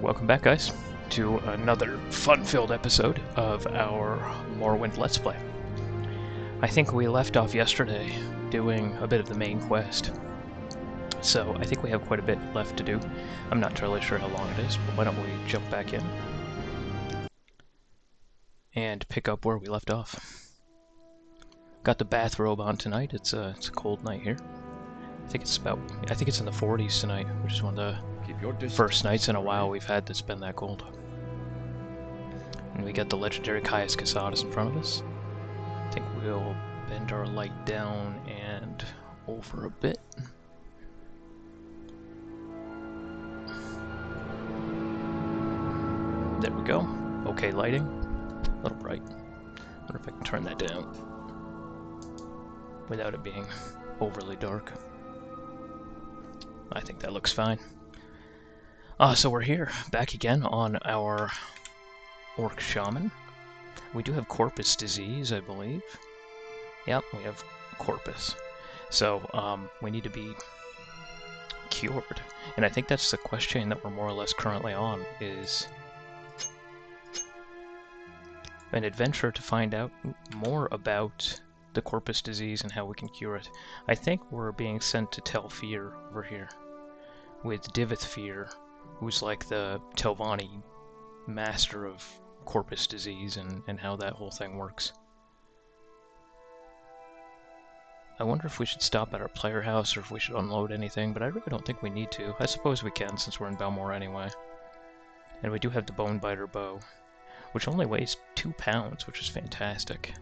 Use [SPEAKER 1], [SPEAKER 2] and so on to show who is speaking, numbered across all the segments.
[SPEAKER 1] welcome back, guys, to another fun-filled episode of our Morrowind Let's Play. I think we left off yesterday doing a bit of the main quest, so I think we have quite a bit left to do. I'm not entirely sure how long it is, but why don't we jump back in and pick up where we left off. Got the bathrobe on tonight. It's a cold night here. I think it's in the 40s tonight, which is one of the first nights in a while we've had that's been that cold. And we got the legendary Caius Casadas in front of us. I think we'll bend our light down and over a bit. There we go. Okay lighting. A little bright. Wonder if I can turn that down without it being overly dark. I think that looks fine. So we're here, back again on our Orc Shaman. We do have corpus disease, I believe. Yep, we have corpus. So, we need to be cured. And I think that's the quest chain that we're more or less currently on, is an adventure to find out more about the corpus disease and how we can cure it. I think we're being sent to Telfir over here with Divithfir, who's like the Telvanni master of corpus disease and how that whole thing works. I wonder if we should stop at our player house or if we should unload anything, but I really don't think we need to. I suppose we can since we're in Balmore anyway. And we do have the Bonebiter bow, which only weighs 2 pounds, which is fantastic.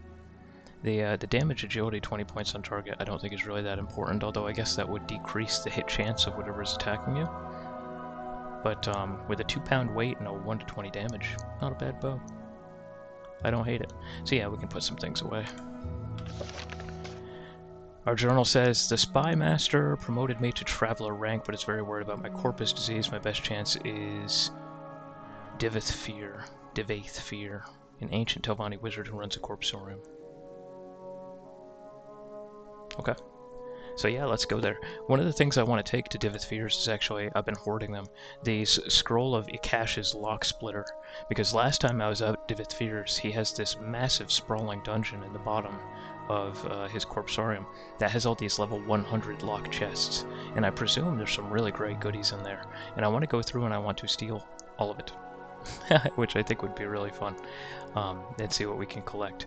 [SPEAKER 1] The damage agility 20 points on target I don't think is really that important, although I guess that would decrease the hit chance of whatever's attacking you. But with a 2 pound weight and a 1 to 20 damage, not a bad bow. I don't hate it. So yeah, we can put some things away. Our journal says, the Spy Master promoted me to Traveler rank, but is very worried about my corpus disease. My best chance is Divithfir, an ancient Telvanni wizard who runs a corpsorium. Okay. So yeah, let's go there. One of the things I want to take to Divithfir's is actually, I've been hoarding them, the Scroll of Ikash's Lock Splitter. Because last time I was out at Divithfir's, he has this massive sprawling dungeon in the bottom of his corpsorium that has all these level 100 lock chests. And I presume there's some really great goodies in there. And I want to go through and I want to steal all of it. Which I think would be really fun. And see what we can collect.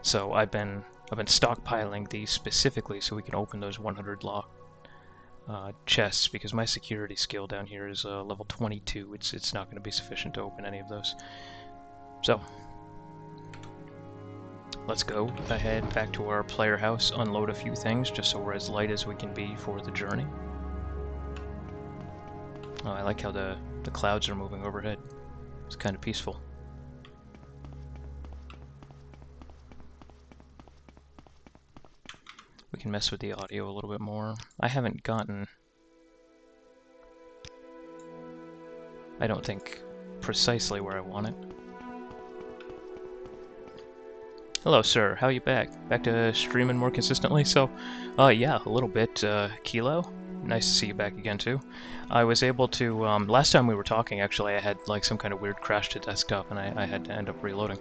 [SPEAKER 1] So I've been stockpiling these specifically so we can open those 100 lock chests, because my security skill down here is level 22. It's not going to be sufficient to open any of those. So let's go ahead back to our player house, unload a few things just so we're as light as we can be for the journey. Oh, I like how the clouds are moving overhead. It's kind of peaceful. We can mess with the audio a little bit more. I haven't gotten, I don't think, precisely where I want it. Hello, sir. How are you back? Back to streaming more consistently? So, yeah, a little bit. Kilo, nice to see you back again, too. I was able to, last time we were talking, actually, I had, like, some kind of weird crash to desktop, and I had to end up reloading.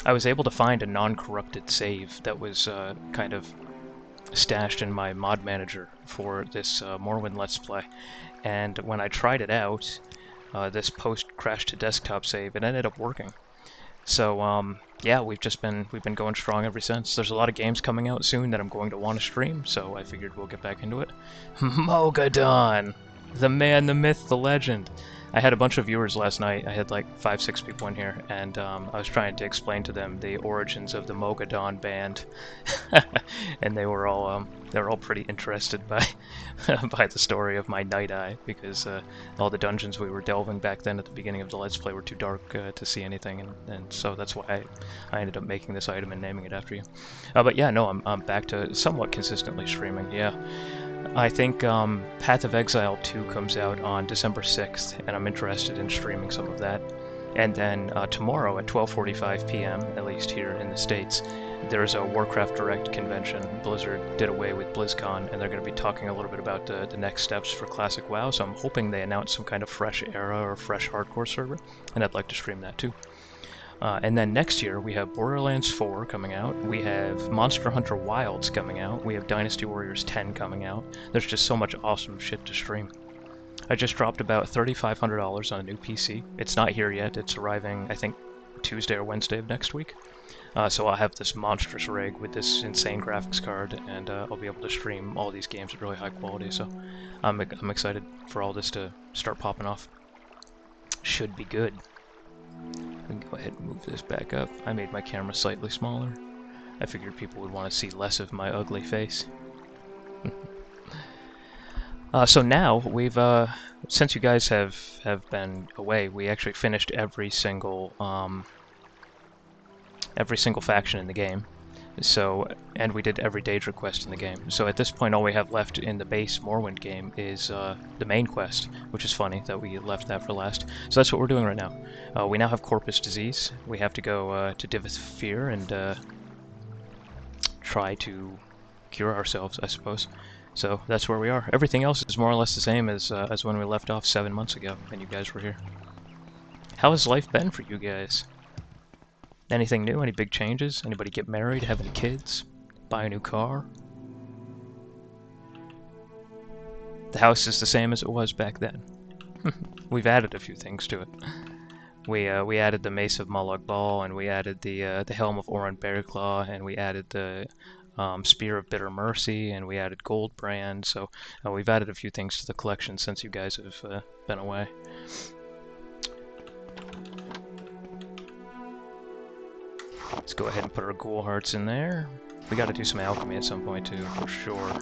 [SPEAKER 1] I was able to find a non-corrupted save that was kind of stashed in my mod manager for this Morrowind Let's Play. And when I tried it out, this post-crash to desktop save, it ended up working. So yeah, we've been going strong ever since. There's a lot of games coming out soon that I'm going to want to stream, so I figured we'll get back into it. Mogadon! The man, the myth, the legend. I had a bunch of viewers last night. I had like 5-6 people in here, and I was trying to explain to them the origins of the Mogadon band, and they were all pretty interested by by the story of my Night Eye, because all the dungeons we were delving back then at the beginning of the Let's Play were too dark to see anything, and so that's why I ended up making this item and naming it after you. But yeah, no, I'm back to somewhat consistently streaming. Yeah. I think Path of Exile 2 comes out on December 6th, and I'm interested in streaming some of that. And then tomorrow at 12:45 p.m., at least here in the States, there's a Warcraft Direct convention. Blizzard did away with BlizzCon, and they're going to be talking a little bit about the next steps for Classic WoW, so I'm hoping they announce some kind of fresh era or fresh hardcore server, and I'd like to stream that too. And then next year, we have Borderlands 4 coming out, we have Monster Hunter Wilds coming out, we have Dynasty Warriors 10 coming out. There's just so much awesome shit to stream. I just dropped about $3,500 on a new PC. It's not here yet, it's arriving, I think, Tuesday or Wednesday of next week. So I'll have this monstrous rig with this insane graphics card, and I'll be able to stream all these games at really high quality, so I'm excited for all this to start popping off. Should be good. We can go ahead and move this back up. I made my camera slightly smaller. I figured people would want to see less of my ugly face. So now, we've, since you guys have been away, we actually finished every single faction in the game. So, and we did every Daedric quest in the game. So at this point, all we have left in the base Morrowind game is the main quest, which is funny that we left that for last. So that's what we're doing right now. We now have Corpus Disease. We have to go to Divith Fear and try to cure ourselves, I suppose. So that's where we are. Everything else is more or less the same as when we left off 7 months ago, and you guys were here. How has life been for you guys? Anything new? Any big changes? Anybody get married? Have any kids? Buy a new car? The house is the same as it was back then. We've added a few things to it. We added the Mace of Molag Bal, and we added the Helm of Oran Bearclaw, and we added the Spear of Bitter Mercy, and we added Goldbrand. So we've added a few things to the collection since you guys have been away. Let's go ahead and put our ghoul hearts in there. We gotta do some alchemy at some point too, for sure.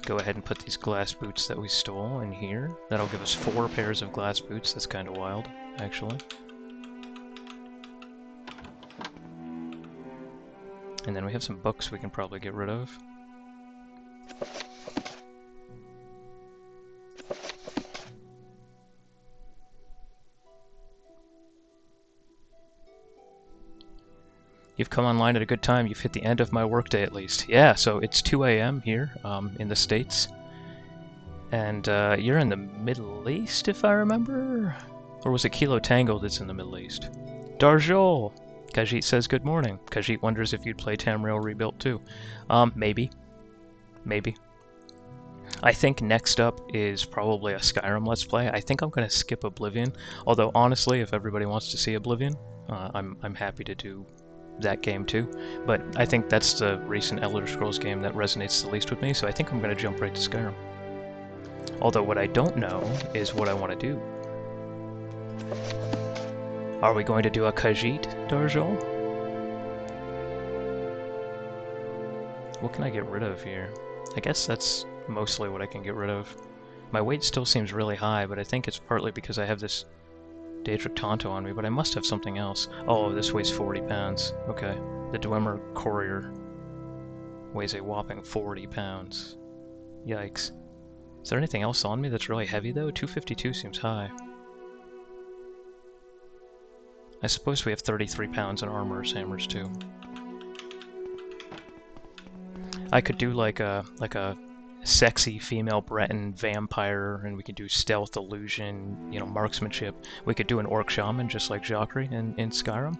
[SPEAKER 1] Go ahead and put these glass boots that we stole in here. That'll give us 4 pairs of glass boots. That's kind of wild, actually. And then we have some books we can probably get rid of. You've come online at a good time. You've hit the end of my workday at least. Yeah, so it's 2 a.m. here in the States. And you're in the Middle East, if I remember? Or was it Kilo Tango that's in the Middle East? Darjol! Khajiit says good morning. Khajiit wonders if you'd play Tamriel Rebuilt too. Maybe. Maybe. I think next up is probably a Skyrim Let's Play. I think I'm going to skip Oblivion. Although, honestly, if everybody wants to see Oblivion, I'm happy to do that game too, but I think that's the recent Elder Scrolls game that resonates the least with me, so I think I'm going to jump right to Skyrim. Although what I don't know is what I want to do. Are we going to do a Khajiit, Darjol? What can I get rid of here? I guess that's mostly what I can get rid of. My weight still seems really high, but I think it's partly because I have this Daedric Tonto on me, but I must have something else. Oh, this weighs 40 pounds. Okay. The Dwemer Courier weighs a whopping 40 pounds. Yikes. Is there anything else on me that's really heavy, though? 252 seems high. I suppose we have 33 pounds in armorer's hammers, too. I could do like a sexy female Breton vampire, and we could do stealth, illusion, you know, marksmanship. We could do an orc shaman just like Jhakri in Skyrim.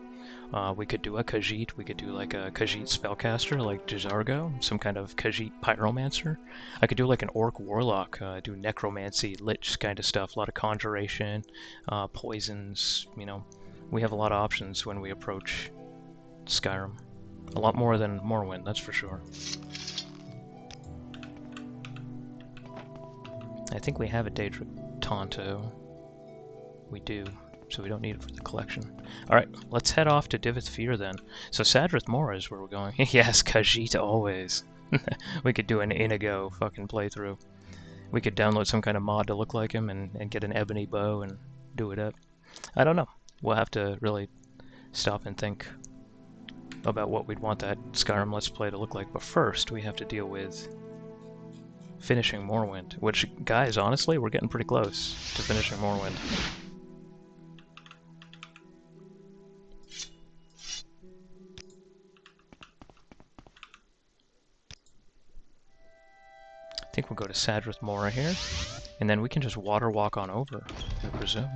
[SPEAKER 1] We could do a Khajiit. We could do like a Khajiit spellcaster like J'zargo, some kind of Khajiit pyromancer. I could do like an orc warlock, do necromancy, lich kind of stuff, a lot of conjuration, poisons, you know. We have a lot of options when we approach Skyrim. A lot more than Morrowind, that's for sure. I think we have a Daedric Tonto. We do, so we don't need it for the collection. Alright, let's head off to Divith Fear then. So Sadrith Mora is where we're going. Yes, Khajiit always. We could do an Inigo fucking playthrough. We could download some kind of mod to look like him and get an ebony bow and do it up. I don't know. We'll have to really stop and think about what we'd want that Skyrim Let's Play to look like. But first, we have to deal with finishing Morrowind, which, guys, honestly, we're getting pretty close to finishing Morrowind. think we'll go to Sadrith Mora here, and then we can just water walk on over, I presume.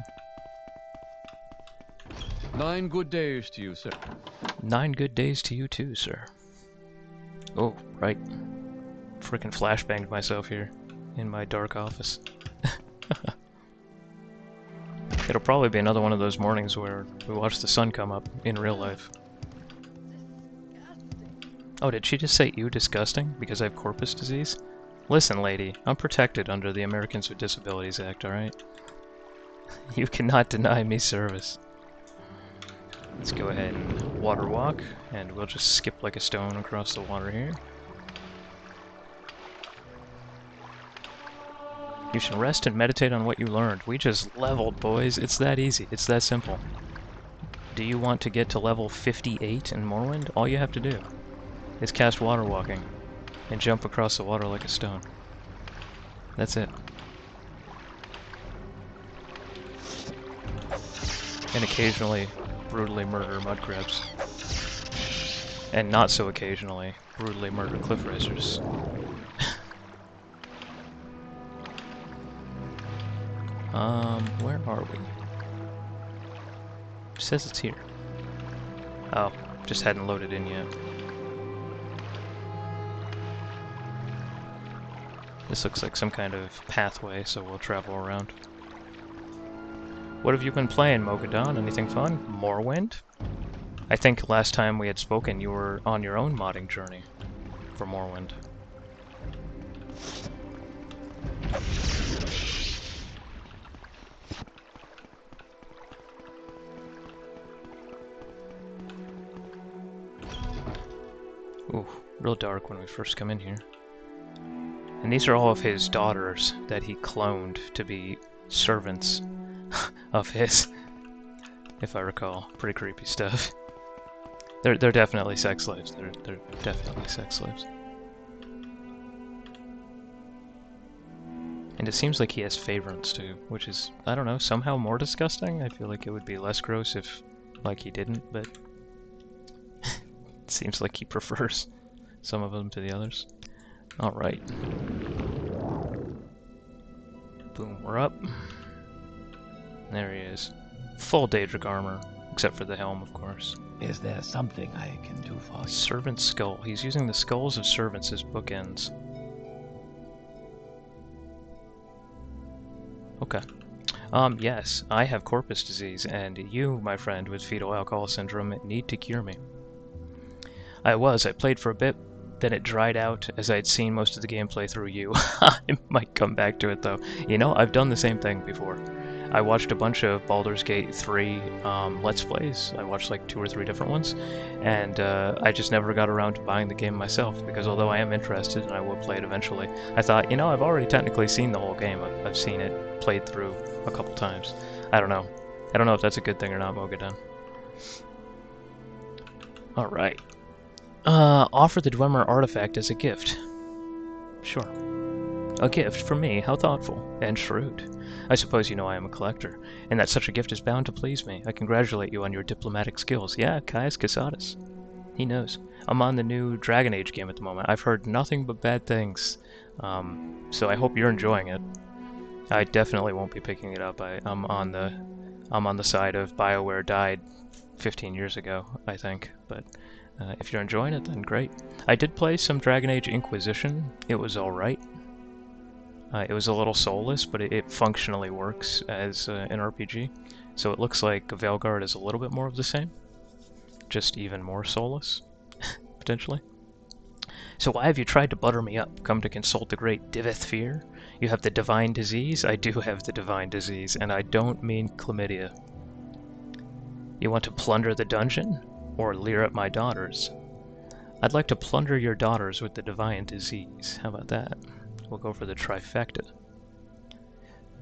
[SPEAKER 2] 9 good days to you, sir.
[SPEAKER 1] 9 good days to you too, sir. Oh, right. Frickin' flashbanged myself here in my dark office. It'll probably be another one of those mornings where we watch the sun come up in real life. Oh, did she just say ew disgusting because I have corpus disease? Listen, lady, I'm protected under the Americans with Disabilities Act, alright? You cannot deny me service. Let's go ahead and water walk, and we'll just skip like a stone across the water here. You should rest and meditate on what you learned. We just leveled, boys. It's that easy. It's that simple. Do you want to get to level 58 in Morrowind? All you have to do is cast water walking and jump across the water like a stone. That's it. And occasionally brutally murder mudcrabs. And not so occasionally brutally murder cliff racers. Where are we? It says it's here. Oh, just hadn't loaded in yet. This looks like some kind of pathway, so we'll travel around. What have you been playing, Mogadon? Anything fun? Morrowind? I think last time we had spoken you were on your own modding journey for Morrowind. Ooh, real dark when we first come in here. And these are all of his daughters that he cloned to be servants of his, if I recall. Pretty creepy stuff. They're definitely sex slaves. They're definitely sex slaves. And it seems like he has favorites too, which is, I don't know, somehow more disgusting. I feel like it would be less gross if, like, he didn't, but it seems like he prefers some of them to the others. Alright. Boom, we're up. There he is. Full Daedric armor, except for the helm, of course.
[SPEAKER 3] Is there something I can do for you?
[SPEAKER 1] Servant skull. He's using the skulls of servants as bookends. Okay. Yes, I have corpus disease, and you, my friend, with fetal alcohol syndrome, need to cure me. I played for a bit, then it dried out as I'd seen most of the gameplay through you. I might come back to it though. You know, I've done the same thing before. I watched a bunch of Baldur's Gate 3 Let's Plays. I watched like 2 or 3 different ones, and I just never got around to buying the game myself, because although I am interested and I will play it eventually, I thought, you know, I've already technically seen the whole game. I've seen it played through a couple times. I don't know. I don't know if that's a good thing or not, Mogadon. Alright. Offer the Dwemer artifact as a gift. Sure. A gift from me, how thoughtful and shrewd. I suppose you know I am a collector, and that such a gift is bound to please me. I congratulate you on your diplomatic skills. Yeah, Caius Casadas. He knows. I'm on the new Dragon Age game at the moment. I've heard nothing but bad things, so I hope you're enjoying it. I definitely won't be picking it up. I'm on the side of BioWare died 15 years ago, I think, but if you're enjoying it, then great. I did play some Dragon Age Inquisition. It was alright. It was a little soulless, but it functionally works as an RPG. So it looks like Veilguard is a little bit more of the same. Just even more soulless, potentially. So why have you tried to butter me up? Come to consult the great Divith Fear? You have the divine disease? I do have the divine disease, and I don't mean chlamydia. You want to plunder the dungeon? Or leer at my daughters? I'd like to plunder your daughters with the divine disease. How about that? We'll go for the trifecta.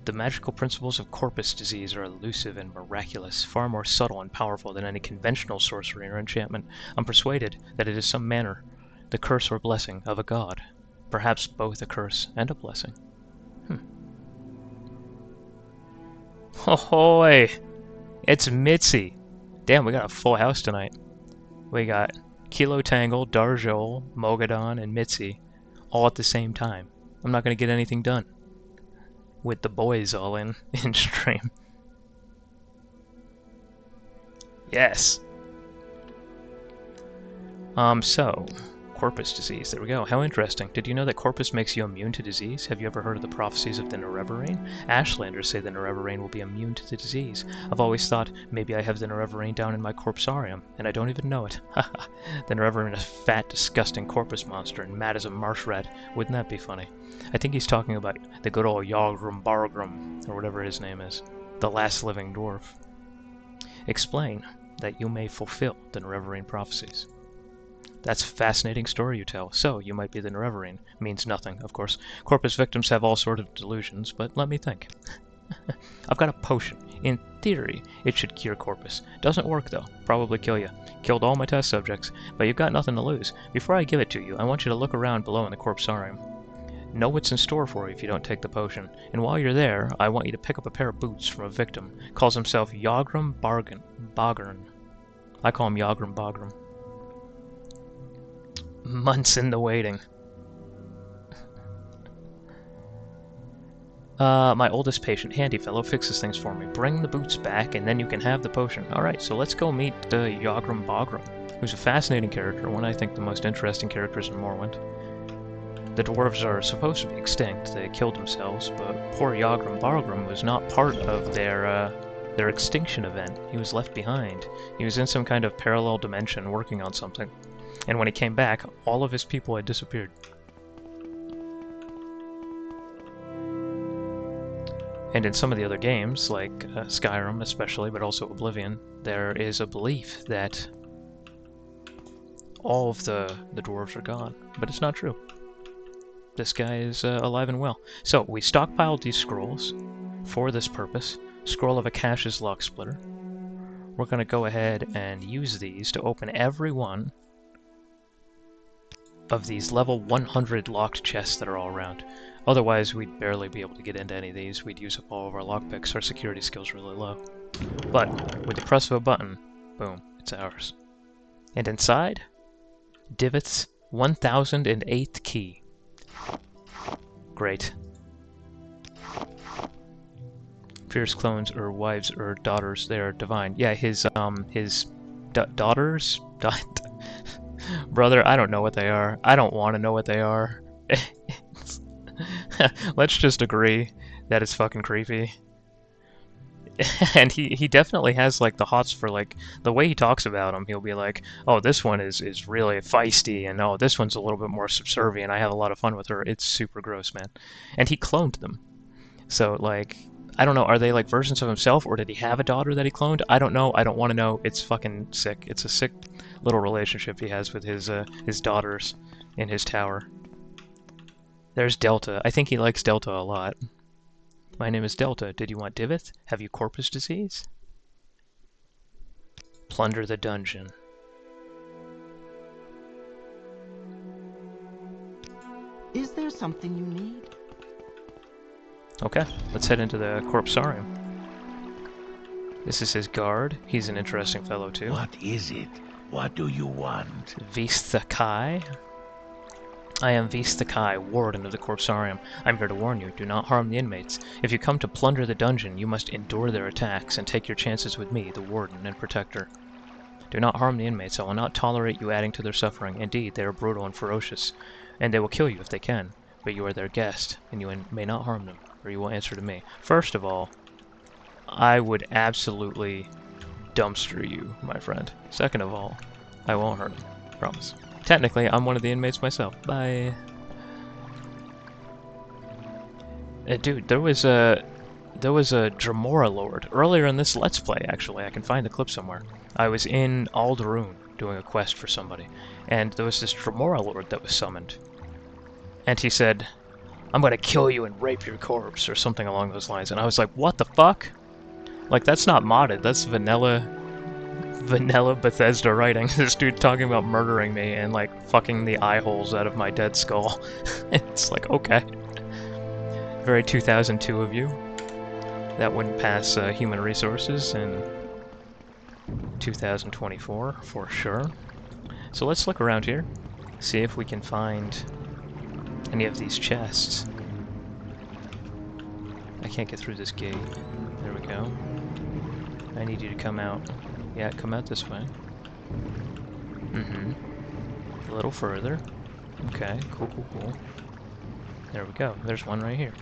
[SPEAKER 1] The magical principles of corpus disease are elusive and miraculous, far more subtle and powerful than any conventional sorcery or enchantment. I'm persuaded that it is some manner, the curse or blessing of a god. Perhaps both a curse and a blessing. Ahoy! It's Mitzi! Damn, we got a full house tonight. We got Kilo Tangle, Darjol, Mogadon, and Mitzi all at the same time. I'm not gonna get anything done. With the boys all in stream. Yes. So, corpus disease. There we go. How interesting. Did you know that corpus makes you immune to disease? Have you ever heard of the prophecies of the Nerevarine? Ashlanders say the Nerevarine will be immune to the disease. I've always thought maybe I have the Nerevarine down in my corpsarium, and I don't even know it. Haha. The Nerevarine is a fat, disgusting corpus monster and mad as a marsh rat. Wouldn't that be funny? I think he's talking about the good old Yalgrim Bargrim, or whatever his name is. The last living dwarf. Explain that you may fulfill the Nerevarine prophecies. That's a fascinating story you tell. So, you might be the Nerevarine. Means nothing, of course. Corpus victims have all sorts of delusions, but let me think. I've got a potion. In theory, it should cure corpus. Doesn't work, though. Probably kill you. Killed all my test subjects, but you've got nothing to lose. Before I give it to you, I want you to look around below in the corpsarium. Know what's in store for you if you don't take the potion. And while you're there, I want you to pick up a pair of boots from a victim. Calls himself Yagrim Bogern. I call him Yagrim Bogern. Months in the waiting. My oldest patient, handy fellow, fixes things for me. Bring the boots back, and then you can have the potion. Alright, so let's go meet Yagrim Bogrim, who's a fascinating character, one I think the most interesting characters in Morrowind. The dwarves are supposed to be extinct. They killed themselves, but poor Yagrim Bogrim was not part of their extinction event. He was left behind. He was in some kind of parallel dimension working on something. And when he came back, all of his people had disappeared. And in some of the other games, like Skyrim especially, but also Oblivion, there is a belief that all of the dwarves are gone. But it's not true. This guy is alive and well. So, we stockpiled these scrolls for this purpose. Scroll of Akash's Lock Splitter. We're going to go ahead and use these to open every one of these level 100 locked chests that are all around. Otherwise, we'd barely be able to get into any of these. We'd use up all of our lockpicks. Our security skill's really low. But, with the press of a button, boom, it's ours. And inside, Divot's 1008th key. Great. Fierce clones or wives or daughters, they are divine. Yeah, his daughters? Brother, I don't know what they are. I don't want to know what they are. Let's just agree that it's fucking creepy. And he definitely has like the hots for like the way he talks about them. He'll be like, oh, this one is really feisty, and oh, this one's a little bit more subservient. I have a lot of fun with her. It's super gross, man. And he cloned them. So like, I don't know, are they like versions of himself, or did he have a daughter that he cloned? I don't know. I don't want to know. It's fucking sick. It's a sick little relationship he has with his daughters in his tower. There's Delta. I think he likes Delta a lot. My name is Delta. Did you want Divot? Have you corpus disease? Plunder the dungeon.
[SPEAKER 4] Is there something you need?
[SPEAKER 1] Okay, let's head into the corpsarium. This is his guard. He's an interesting fellow too.
[SPEAKER 3] What is it? What do you want?
[SPEAKER 1] Visthakai. I am Visthakai, warden of the corpsarium. I'm here to warn you, do not harm the inmates. If you come to plunder the dungeon, you must endure their attacks and take your chances with me, the warden and protector. Do not harm the inmates. I will not tolerate you adding to their suffering. Indeed, they are brutal and ferocious, and they will kill you if they can. But you are their guest, and you may not harm them, or you will answer to me. First of all, I would absolutely dumpster you, my friend. Second of all, I won't hurt them. Promise. Technically, I'm one of the inmates myself. Bye. Dude, there was a Dremora Lord earlier in this Let's Play. Actually, I can find the clip somewhere. I was in Alderun doing a quest for somebody, and there was this Dremora Lord that was summoned, and he said, "I'm gonna kill you and rape your corpse," or something along those lines. And I was like, "What the fuck? Like, that's not modded. That's vanilla Bethesda writing." This dude talking about murdering me and like fucking the eye holes out of my dead skull. It's like, okay. Very 2002 of you. That wouldn't pass human resources in 2024 for sure. So let's look around here, see if we can find any of these chests. can't get through this gate. There we go. I need you to come out. Yeah, come out this way. A little further. Okay, cool, cool, cool. There we go. There's one right here.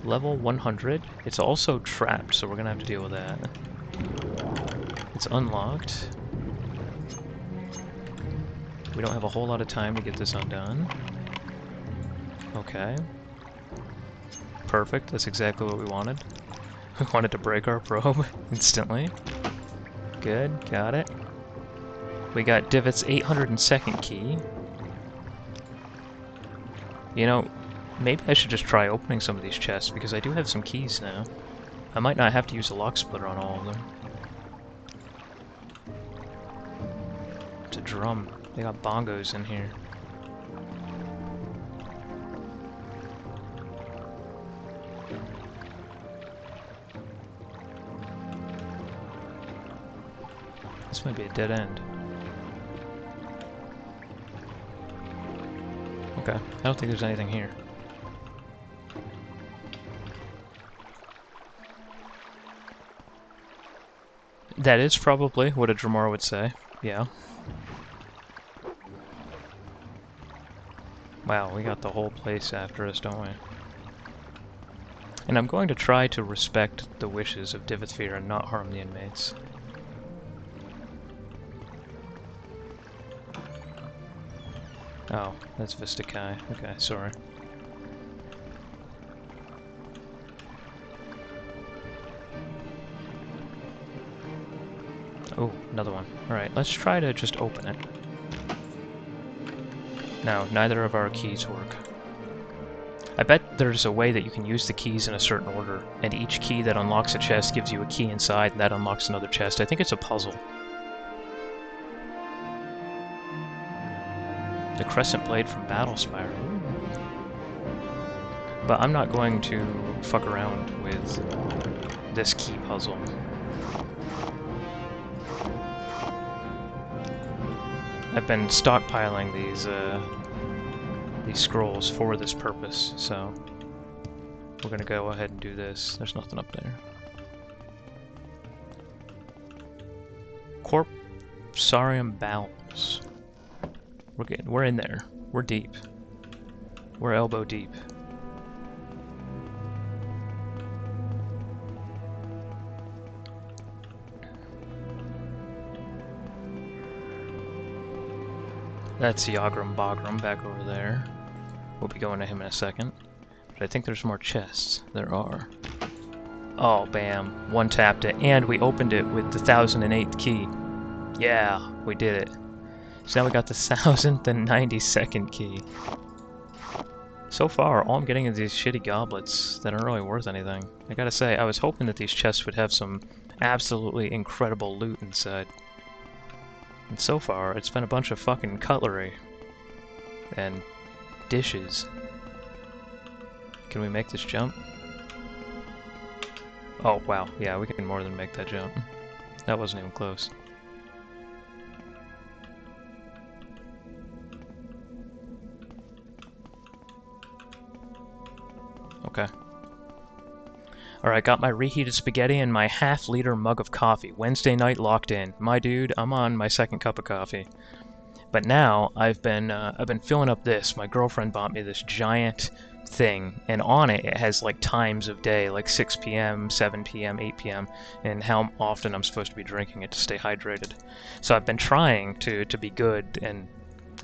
[SPEAKER 1] Level 100. It's also trapped, so we're gonna have to deal with that. It's unlocked. We don't have a whole lot of time to get this undone. Okay. Perfect. That's exactly what we wanted. We wanted to break our probe instantly. Good. Got it. We got Divot's 802nd key. You know, maybe I should just try opening some of these chests, because I do have some keys now. I might not have to use the lock splitter on all of them. It's a drum. They got bongos in here. This might be a dead end. Okay, I don't think there's anything here. That is probably what a Dremar would say, yeah. Wow, we got the whole place after us, don't we? And I'm going to try to respect the wishes of Divotfear and not harm the inmates. Oh, that's Vistakai. Okay, sorry. Oh, another one. Alright, let's try to just open it. No, neither of our keys work. I bet there's a way that you can use the keys in a certain order, and each key that unlocks a chest gives you a key inside, and that unlocks another chest. I think it's a puzzle. The Crescent Blade from Battle Spire. But I'm not going to fuck around with this key puzzle. I've been stockpiling these scrolls for this purpose, so we're gonna go ahead and do this. There's nothing up there. Corpsarium bowels. We're in there. We're deep. We're elbow deep. That's Yagram Bagram back over there. We'll be going to him in a second. But I think there's more chests. There are. Oh, bam. One tapped it, and we opened it with the 1008th key. Yeah, we did it. So now we got the 1092nd key. So far, all I'm getting is these shitty goblets that aren't really worth anything. I gotta say, I was hoping that these chests would have some absolutely incredible loot inside. And so far, it's been a bunch of fucking cutlery. And dishes. Can we make this jump? Oh, wow. Yeah, we can more than make that jump. That wasn't even close. Okay. Alright, got my reheated spaghetti and my half-liter mug of coffee. Wednesday night locked in. My dude, I'm on my second cup of coffee. But now, I've been filling up this. My girlfriend bought me this giant thing, and on it, it has like times of day, like 6 p.m., 7 p.m., 8 p.m., and how often I'm supposed to be drinking it to stay hydrated. So I've been trying to be good and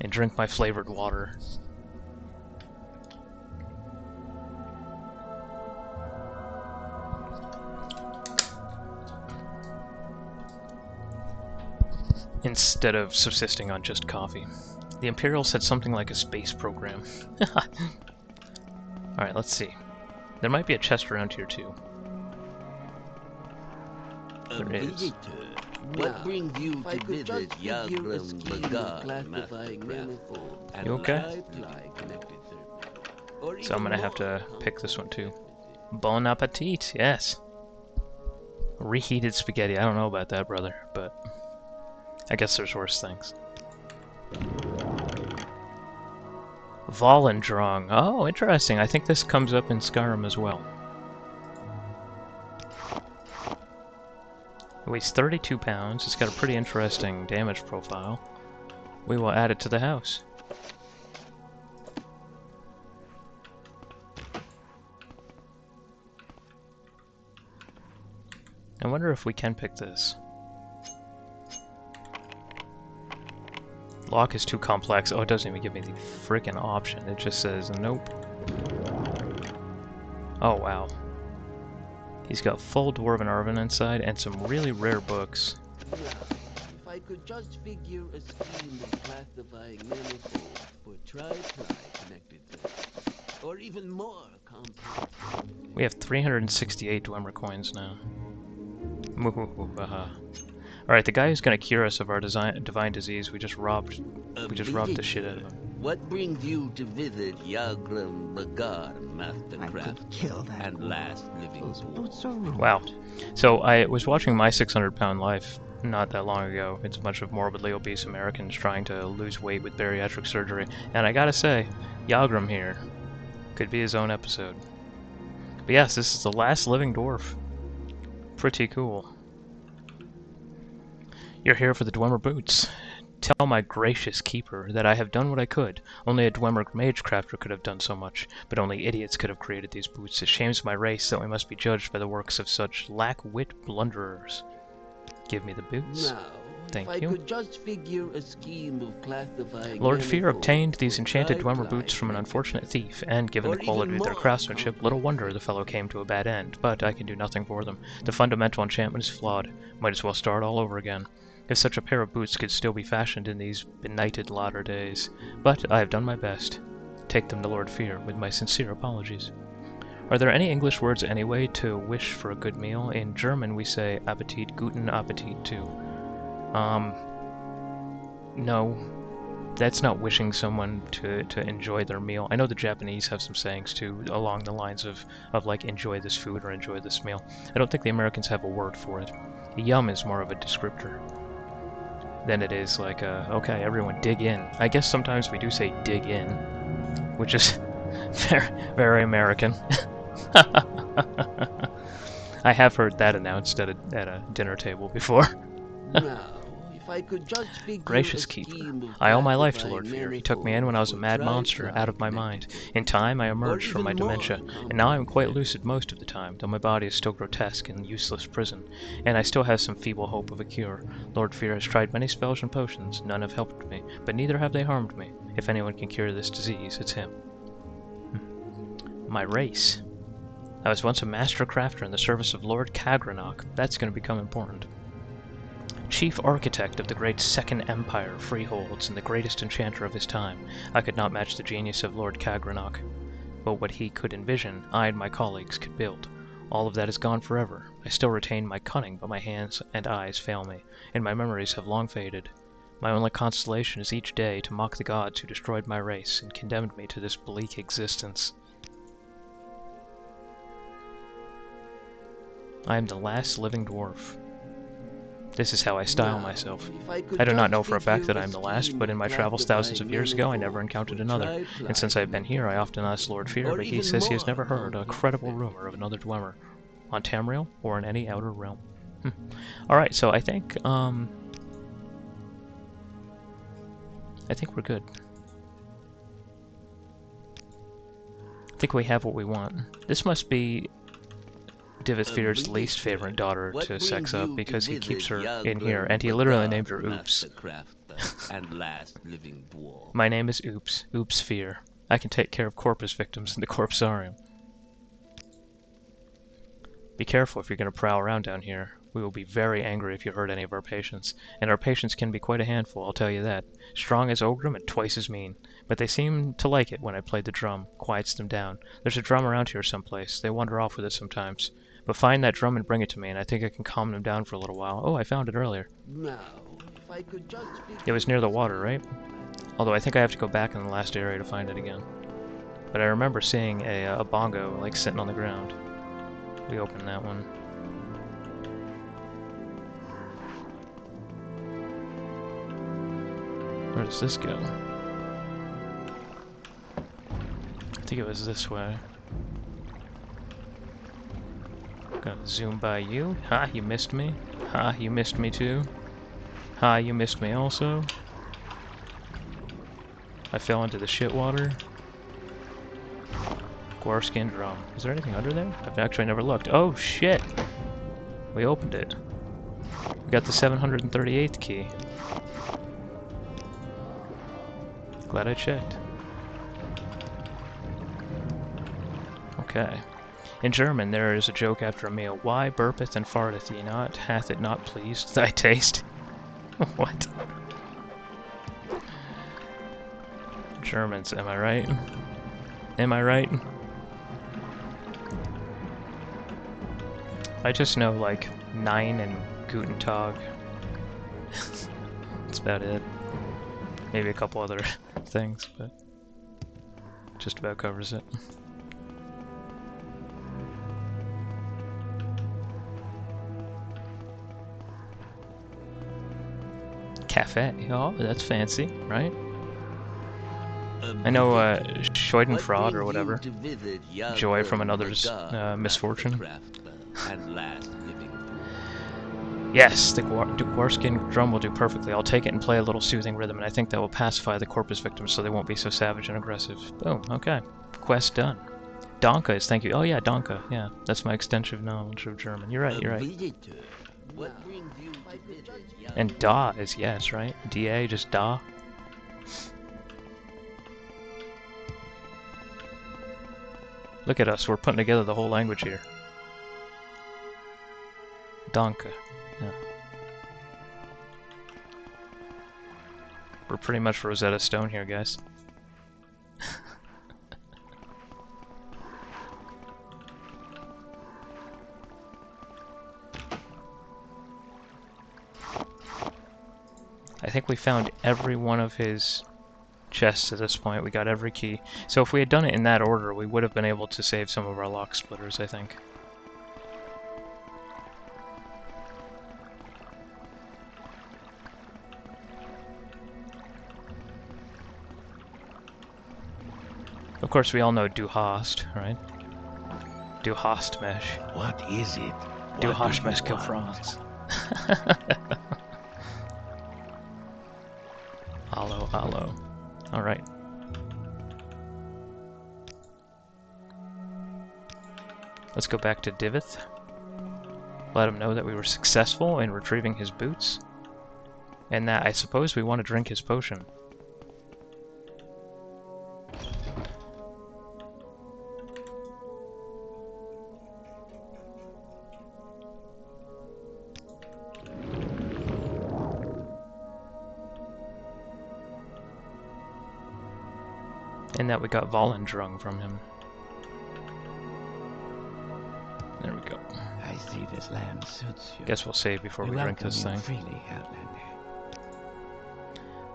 [SPEAKER 1] drink my flavored water. Instead of subsisting on just coffee. The Imperials had something like a space program. Alright, let's see. There might be a chest around here too. There is.
[SPEAKER 3] What brings you to visit Yagram Bagar?
[SPEAKER 1] You okay? So I'm gonna have to pick this one too. Bon appetit, yes. Reheated spaghetti. I don't know about that, brother, but I guess there's worse things. Volendrong. Oh, interesting. I think this comes up in Skyrim as well. It weighs 32 pounds. It's got a pretty interesting damage profile. We will add it to the house. I wonder if we can pick this. Lock is too complex. Oh, it doesn't even give me the freaking option. It just says nope. Oh, wow. He's got full Dwarven Arven inside and some really rare books.
[SPEAKER 3] Now, if I could just figure a scheme of classifying manifolds for tri-ply connected circuits, or even more complex.
[SPEAKER 1] We have 368 Dwemer coins now. Alright, the guy who's gonna cure us of our divine disease, we just robbed the shit out of him.
[SPEAKER 3] What brings you to visit Yagram Bagar, Master
[SPEAKER 4] I
[SPEAKER 3] Craft,
[SPEAKER 4] could kill that
[SPEAKER 3] and
[SPEAKER 4] ghoul.
[SPEAKER 3] last living
[SPEAKER 4] Those
[SPEAKER 3] dwarf?
[SPEAKER 4] boots are ruined.
[SPEAKER 1] Wow. So I was watching My 600-Pound Life not that long ago. It's a bunch of morbidly obese Americans trying to lose weight with bariatric surgery, and I gotta say, Yagram here could be his own episode. But yes, this is the last living dwarf. Pretty cool. You're here for the Dwemer boots. Tell my gracious keeper that I have done what I could. Only a Dwemer mage crafter could have done so much, but only idiots could have created these boots. It shames my race that we must be judged by the works of such lack-wit blunderers. Give me the boots.
[SPEAKER 3] Now,
[SPEAKER 1] Thank
[SPEAKER 3] if
[SPEAKER 1] you.
[SPEAKER 3] I could just figure a scheme of classifying
[SPEAKER 1] Lord Fear
[SPEAKER 3] manifolds
[SPEAKER 1] obtained these
[SPEAKER 3] for
[SPEAKER 1] enchanted Dwemer
[SPEAKER 3] tri-ply
[SPEAKER 1] boots from an
[SPEAKER 3] connected
[SPEAKER 1] unfortunate
[SPEAKER 3] circuits,
[SPEAKER 1] thief, and given
[SPEAKER 3] or
[SPEAKER 1] the
[SPEAKER 3] even
[SPEAKER 1] quality of their
[SPEAKER 3] more
[SPEAKER 1] craftsmanship, little
[SPEAKER 3] complex.
[SPEAKER 1] wonder the fellow came to a bad end. But I can do nothing for them. The fundamental enchantment is flawed. Might as well start all over again. If such a pair of boots could still be fashioned in these benighted latter days. But I have done my best. Take them to Lord Fear, with my sincere apologies. Are there any English words anyway to wish for a good meal? In German we say Appetit, guten Appetit too. No. That's not wishing someone to enjoy their meal. I know the Japanese have some sayings too, along the lines of like enjoy this food or enjoy this meal. I don't think the Americans have a word for it. Yum is more of a descriptor than it is like, okay, everyone dig in. I guess sometimes we do say dig in, which is very, very American. I have heard that announced at a dinner table before.
[SPEAKER 3] Now, if I could just figure
[SPEAKER 1] Gracious
[SPEAKER 3] a
[SPEAKER 1] keeper,
[SPEAKER 3] scheme of
[SPEAKER 1] I owe my life to
[SPEAKER 3] classifying
[SPEAKER 1] Lord Fear. He took me in when I was a
[SPEAKER 3] manifolds
[SPEAKER 1] mad
[SPEAKER 3] for
[SPEAKER 1] monster,
[SPEAKER 3] tri-ply
[SPEAKER 1] out of my mind.
[SPEAKER 3] connected circuits,
[SPEAKER 1] In time, I
[SPEAKER 3] or
[SPEAKER 1] emerged from my
[SPEAKER 3] even more
[SPEAKER 1] dementia, and now I am quite
[SPEAKER 3] complex.
[SPEAKER 1] lucid most of the time, though my body is still grotesque and useless prison, and I still have some feeble hope of a cure. Lord Fear has tried many spells and potions, none have helped me, but neither have they harmed me. If anyone can cure this disease, it's him. My race. I was once a master crafter in the service of Lord Cagranok. That's going to become important. Chief architect of the great Second Empire freeholds and the greatest enchanter of his time, I could not match the genius of Lord Cagranok. But what he could envision, I and my colleagues could build. All of that is gone forever. I still retain my cunning, but my hands and eyes fail me, and my memories have long faded. My only consolation is each day to mock the gods who destroyed my race and condemned me to this bleak existence. I am the last living dwarf. This is how I style myself. I do not know for a fact that I am the last, but in my travels thousands of years ago I never encountered another, and since I have been here I often ask Lord Fear, but he says he has never heard a credible rumor of another Dwemer, on Tamriel or in any outer realm. Alright, so I think we're good. I think we have what we want. This must be Divith Fear's least favorite daughter to sex up because he keeps her in here, and he literally named her Oops. My name is Oops. Oops Fear. I can take care of corpus victims in the corpsarium. Be careful if you're going to prowl around down here. We will be very angry if you hurt any of our patients, and our patients can be quite a handful, I'll tell you that. Strong as Ogrim and twice as mean. But they seem to like it when I play the drum, quiets them down. There's a drum around here someplace. They wander off with it sometimes. But find that drum and bring it to me, and I think I can calm them down for a little while. Oh, I found it earlier.
[SPEAKER 3] Now, if I could just
[SPEAKER 1] It was near the water, right? Although I think I have to go back in the last area to find it again. But I remember seeing a bongo, like, sitting on the ground. We opened that one. Where does this go? I think it was this way. Gonna zoom by you. Ha, you missed me. Ha, you missed me too. Ha, you missed me also. I fell into the shit water. Guarskin drum. Is there anything under there? I've actually never looked. Oh shit! We opened it. We got the 738th key. Glad I checked. Okay. In German, there is a joke after a meal. Why burpeth and farteth ye not? Hath it not pleased thy taste? What? Germans, am I right? Am I right? I just know, like, Nein and Guten Tag. That's about it. Maybe a couple other things, but just about covers it. Cafe. Oh, that's fancy, right? I know Schadenfreude or whatever. Joy from another's misfortune. Yes, the Guarskin drum will do perfectly. I'll take it and play a little soothing rhythm, and I think that will pacify the corpus victims so they won't be so savage and aggressive. Boom, okay. Quest done. Donka is thank you. Oh yeah, Donka. Yeah, that's my extensive knowledge of German. You're right, you're right. And Da is yes, right? DA, just Da. Look at us, we're putting together the whole language here. Danke. Yeah. We're pretty much Rosetta Stone here, guys. I think we found every one of his chests at this point. We got every key. So if we had done it in that order, we would have been able to save some of our lock splitters, I think. Of course, we all know Du hast, right? Du hast mesh.
[SPEAKER 3] What is it?
[SPEAKER 1] Du hast mesh kill France. Hallo, hallo. Alright. Let's go back to Divith. Let him know that we were successful in retrieving his boots. And that I suppose we want to drink his potion. And that we got Volendrung from him. There we go.
[SPEAKER 3] I see this land suits you.
[SPEAKER 1] Guess we'll save before we drink this thing.
[SPEAKER 3] Freely, Outlander.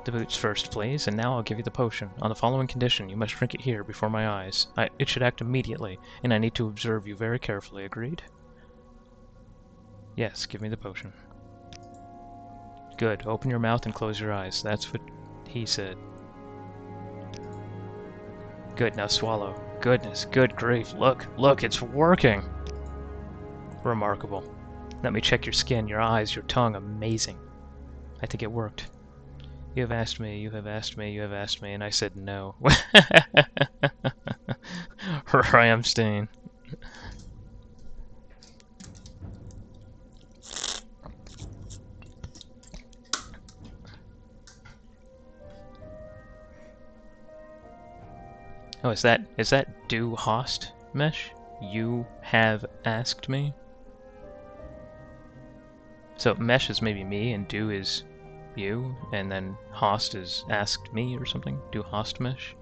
[SPEAKER 1] The boots first, please, and now I'll give you the potion. On the following condition, you must drink it here, before my eyes. It should act immediately, and I need to observe you very carefully. Agreed? Yes, give me the potion. Good. Open your mouth and close your eyes. That's what he said. Good, now swallow. Goodness, good grief. Look, look, it's working! Remarkable. Let me check your skin, your eyes, your tongue. Amazing. I think it worked. You have asked me, you have asked me, you have asked me, and I said no. Ramstein. Oh, is that Du hast mesh? You have asked me? So mesh is maybe me, and Du is you, and then hast is asked me or something? Du hast mesh?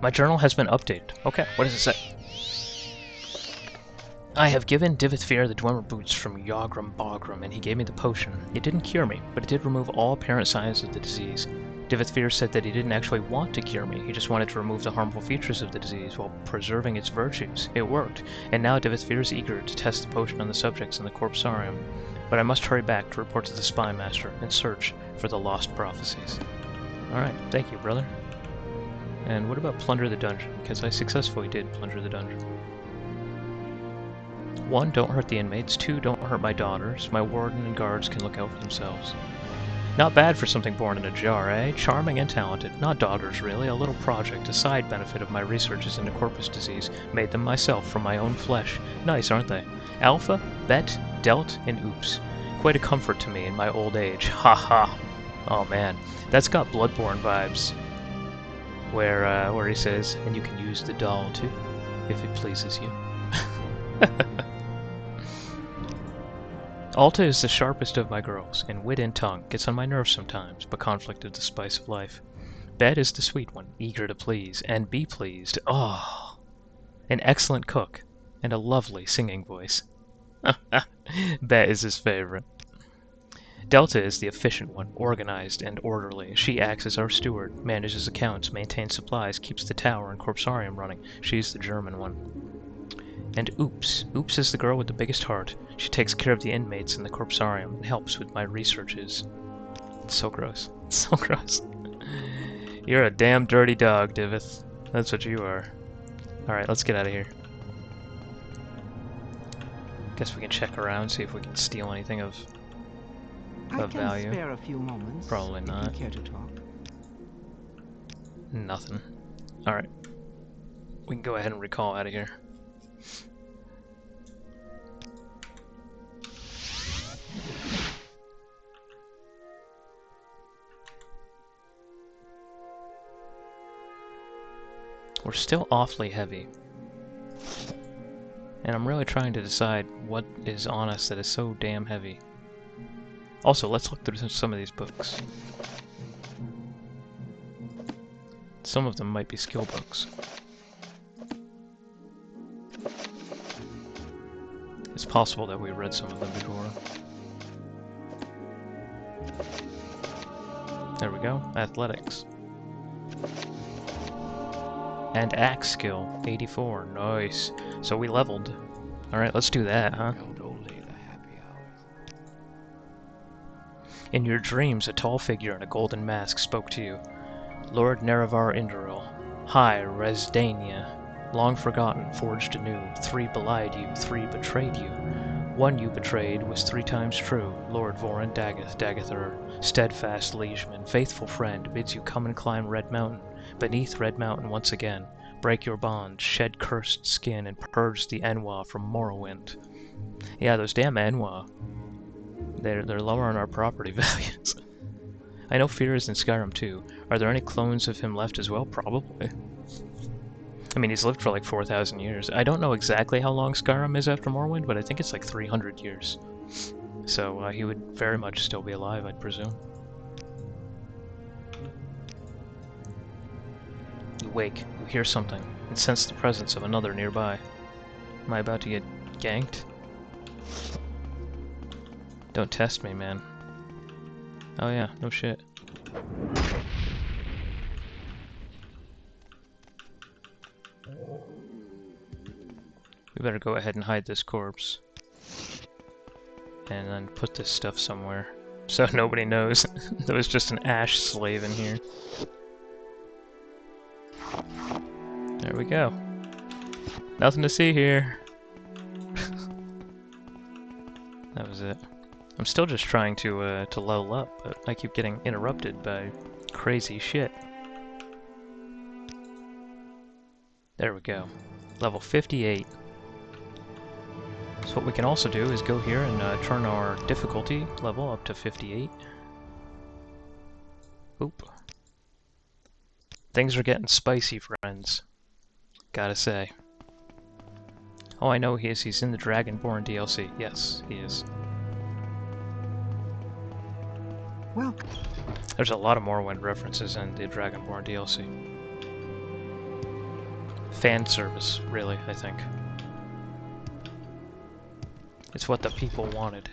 [SPEAKER 1] My journal has been updated. Okay, what does it say? I have given Divithfir the Dwemer boots from Yogrim Bogrim, and he gave me the potion. It didn't cure me, but it did remove all apparent signs of the disease. Divithfir said that he didn't actually want to cure me, he just wanted to remove the harmful features of the disease while preserving its virtues. It worked, and now Divithfir is eager to test the potion on the subjects in the Corpsarium. But I must hurry back to report to the Spy Master and search for the lost prophecies. Alright, thank you, brother. And what about plunder the dungeon? Because I successfully did plunder the dungeon. 1, don't hurt the inmates. 2, don't hurt my daughters. My warden and guards can look out for themselves. Not bad for something born in a jar, eh? Charming and talented. Not daughters, really. A little project, a side benefit of my researches into corpus disease. Made them myself, from my own flesh. Nice, aren't they? Alpha, Bet, Delt, and Oops. Quite a comfort to me in my old age. Ha ha! Oh man, that's got Bloodborne vibes. Where he says, and you can use the doll too, if it pleases you. Alta is the sharpest of my girls, in wit and tongue, gets on my nerves sometimes, but conflict is the spice of life. Bet is the sweet one, eager to please, and be pleased. Oh, an excellent cook, and a lovely singing voice. Bet is his favorite. Delta is the efficient one, organized and orderly. She acts as our steward, manages accounts, maintains supplies, keeps the tower and corpsarium running. She's the German one. And Oops. Oops is the girl with the biggest heart. She takes care of the inmates in the corpsarium and helps with my researches. It's so gross. It's so gross. You're a damn dirty dog, Divith. That's what you are. Alright, let's get out of here. Guess we can check around, see if we can steal anything of value.
[SPEAKER 4] Spare a few moments.
[SPEAKER 1] Probably not.
[SPEAKER 4] If you care to talk.
[SPEAKER 1] Nothing. Alright. We can go ahead and recall out of here. We're still awfully heavy. And I'm really trying to decide what is on us that is so damn heavy. Also, let's look through some of these books. Some of them might be skill books. It's possible that we read some of them before. There we go, athletics. And axe skill, 84, nice. So we leveled. Alright, let's do that, huh? In your dreams, a tall figure in a golden mask spoke to you. Lord Nerevar Induril. Hi, Resdania. Long forgotten, forged anew. 3 belied you, 3 betrayed you. 1 you betrayed was 3 times true. Lord Voran Dagathur, steadfast liegeman, faithful friend, bids you come and climb Red Mountain. Beneath Red Mountain once again. Break your bonds, shed cursed skin, and purge the Enwa from Morrowind. Yeah, those damn Enwa. They're lowering our property values. I know Fear is in Skyrim too. Are there any clones of him left as well? Probably. I mean, he's lived for like 4,000 years. I don't know exactly how long Skyrim is after Morrowind, but I think it's like 300 years. So he would very much still be alive, I'd presume. You wake, you hear something, and sense the presence of another nearby. Am I about to get ganked? Don't test me, man. Oh yeah, no shit. We better go ahead and hide this corpse. And then put this stuff somewhere. So nobody knows there was just an ash slave in here. There we go. Nothing to see here. That was it. I'm still just trying to level up, but I keep getting interrupted by crazy shit. There we go. Level 58. So what we can also do is go here and turn our difficulty level up to 58. Oop. Things are getting spicy, friends. Gotta say. Oh, I know he is. He's in the Dragonborn DLC. Yes, he is.
[SPEAKER 4] Welcome.
[SPEAKER 1] There's a lot of Morrowind references in the Dragonborn DLC. Fan service, really, I think. It's what the people wanted.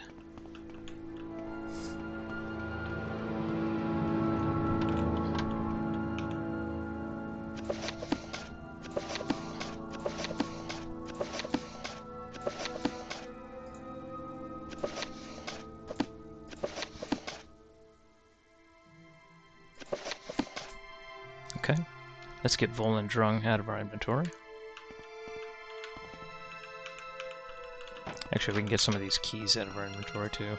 [SPEAKER 1] Okay. Let's get Volendrung out of our inventory. Actually, we can get some of these keys out of our inventory too.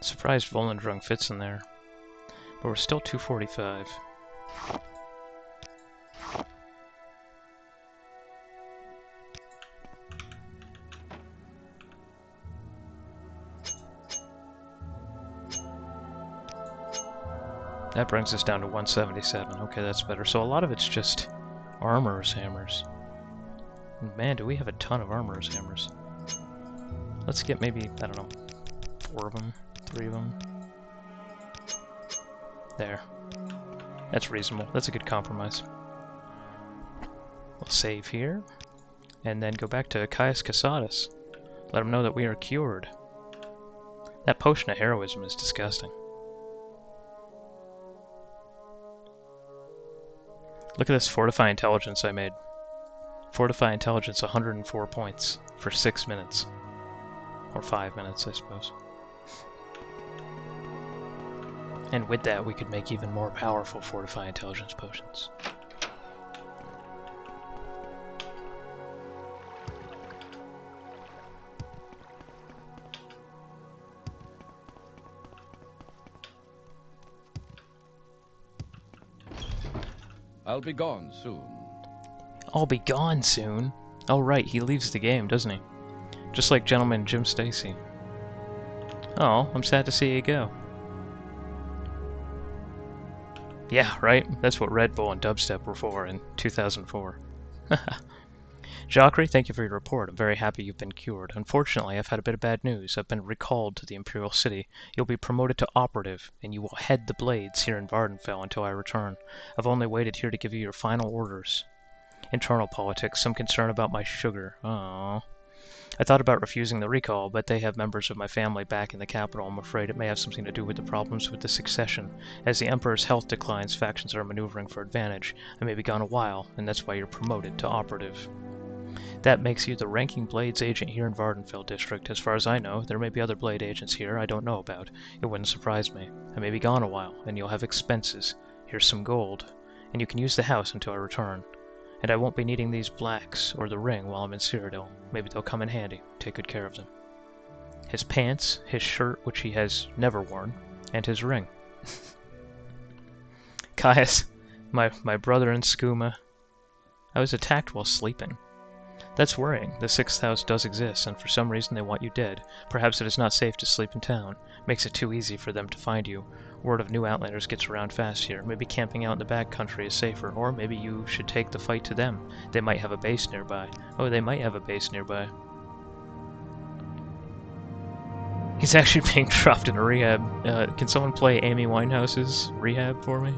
[SPEAKER 1] Surprised Volendrung fits in there. But we're still 245. That brings us down to 177. Okay, that's better. So a lot of it's just armorer's hammers. Man, do we have a ton of armorer's hammers. Let's get maybe, I don't know, 4 of them, 3 of them. There. That's reasonable. That's a good compromise. We'll save here, and then go back to Caius Casatus. Let him know that we are cured. That potion of heroism is disgusting. Look at this Fortify Intelligence I made. Fortify Intelligence 104 points for 6 minutes. Or 5 minutes, I suppose. And with that, we could make even more powerful Fortify Intelligence potions.
[SPEAKER 2] I'll be gone soon.
[SPEAKER 1] I'll be gone soon. Oh right, he leaves the game, doesn't he? Just like Gentleman Jim Stacy. Oh, I'm sad to see you go. Yeah, right? That's what Red Bull and dubstep were for in 2004. Jhakri, thank you for your report. I'm very happy you've been cured. Unfortunately, I've had a bit of bad news. I've been recalled to the Imperial City. You'll be promoted to operative, and you will head the Blades here in Vardenfell until I return. I've only waited here to give you your final orders. Internal politics, some concern about my sugar. Oh. I thought about refusing the recall, but they have members of my family back in the capital. I'm afraid it may have something to do with the problems with the succession. As the Emperor's health declines, factions are maneuvering for advantage. I may be gone a while, and that's why you're promoted to operative. That makes you the ranking Blades agent here in Vardenfell District. As far as I know, there may be other Blade agents here I don't know about. It wouldn't surprise me. I may be gone a while, and you'll have expenses. Here's some gold, and you can use the house until I return. And I won't be needing these blacks or the ring while I'm in Cyrodiil. Maybe they'll come in handy. Take good care of them. His pants, his shirt, which he has never worn, and his ring. Caius, my brother in Skooma. I was attacked while sleeping. That's worrying. The 6th house does exist, and for some reason they want you dead. Perhaps it is not safe to sleep in town. Makes it too easy for them to find you. Word of new Outlanders gets around fast here. Maybe camping out in the back country is safer, or maybe you should take the fight to them. They might have a base nearby. Oh, they might have a base nearby. He's actually being dropped in a rehab. Can someone play Amy Winehouse's Rehab for me?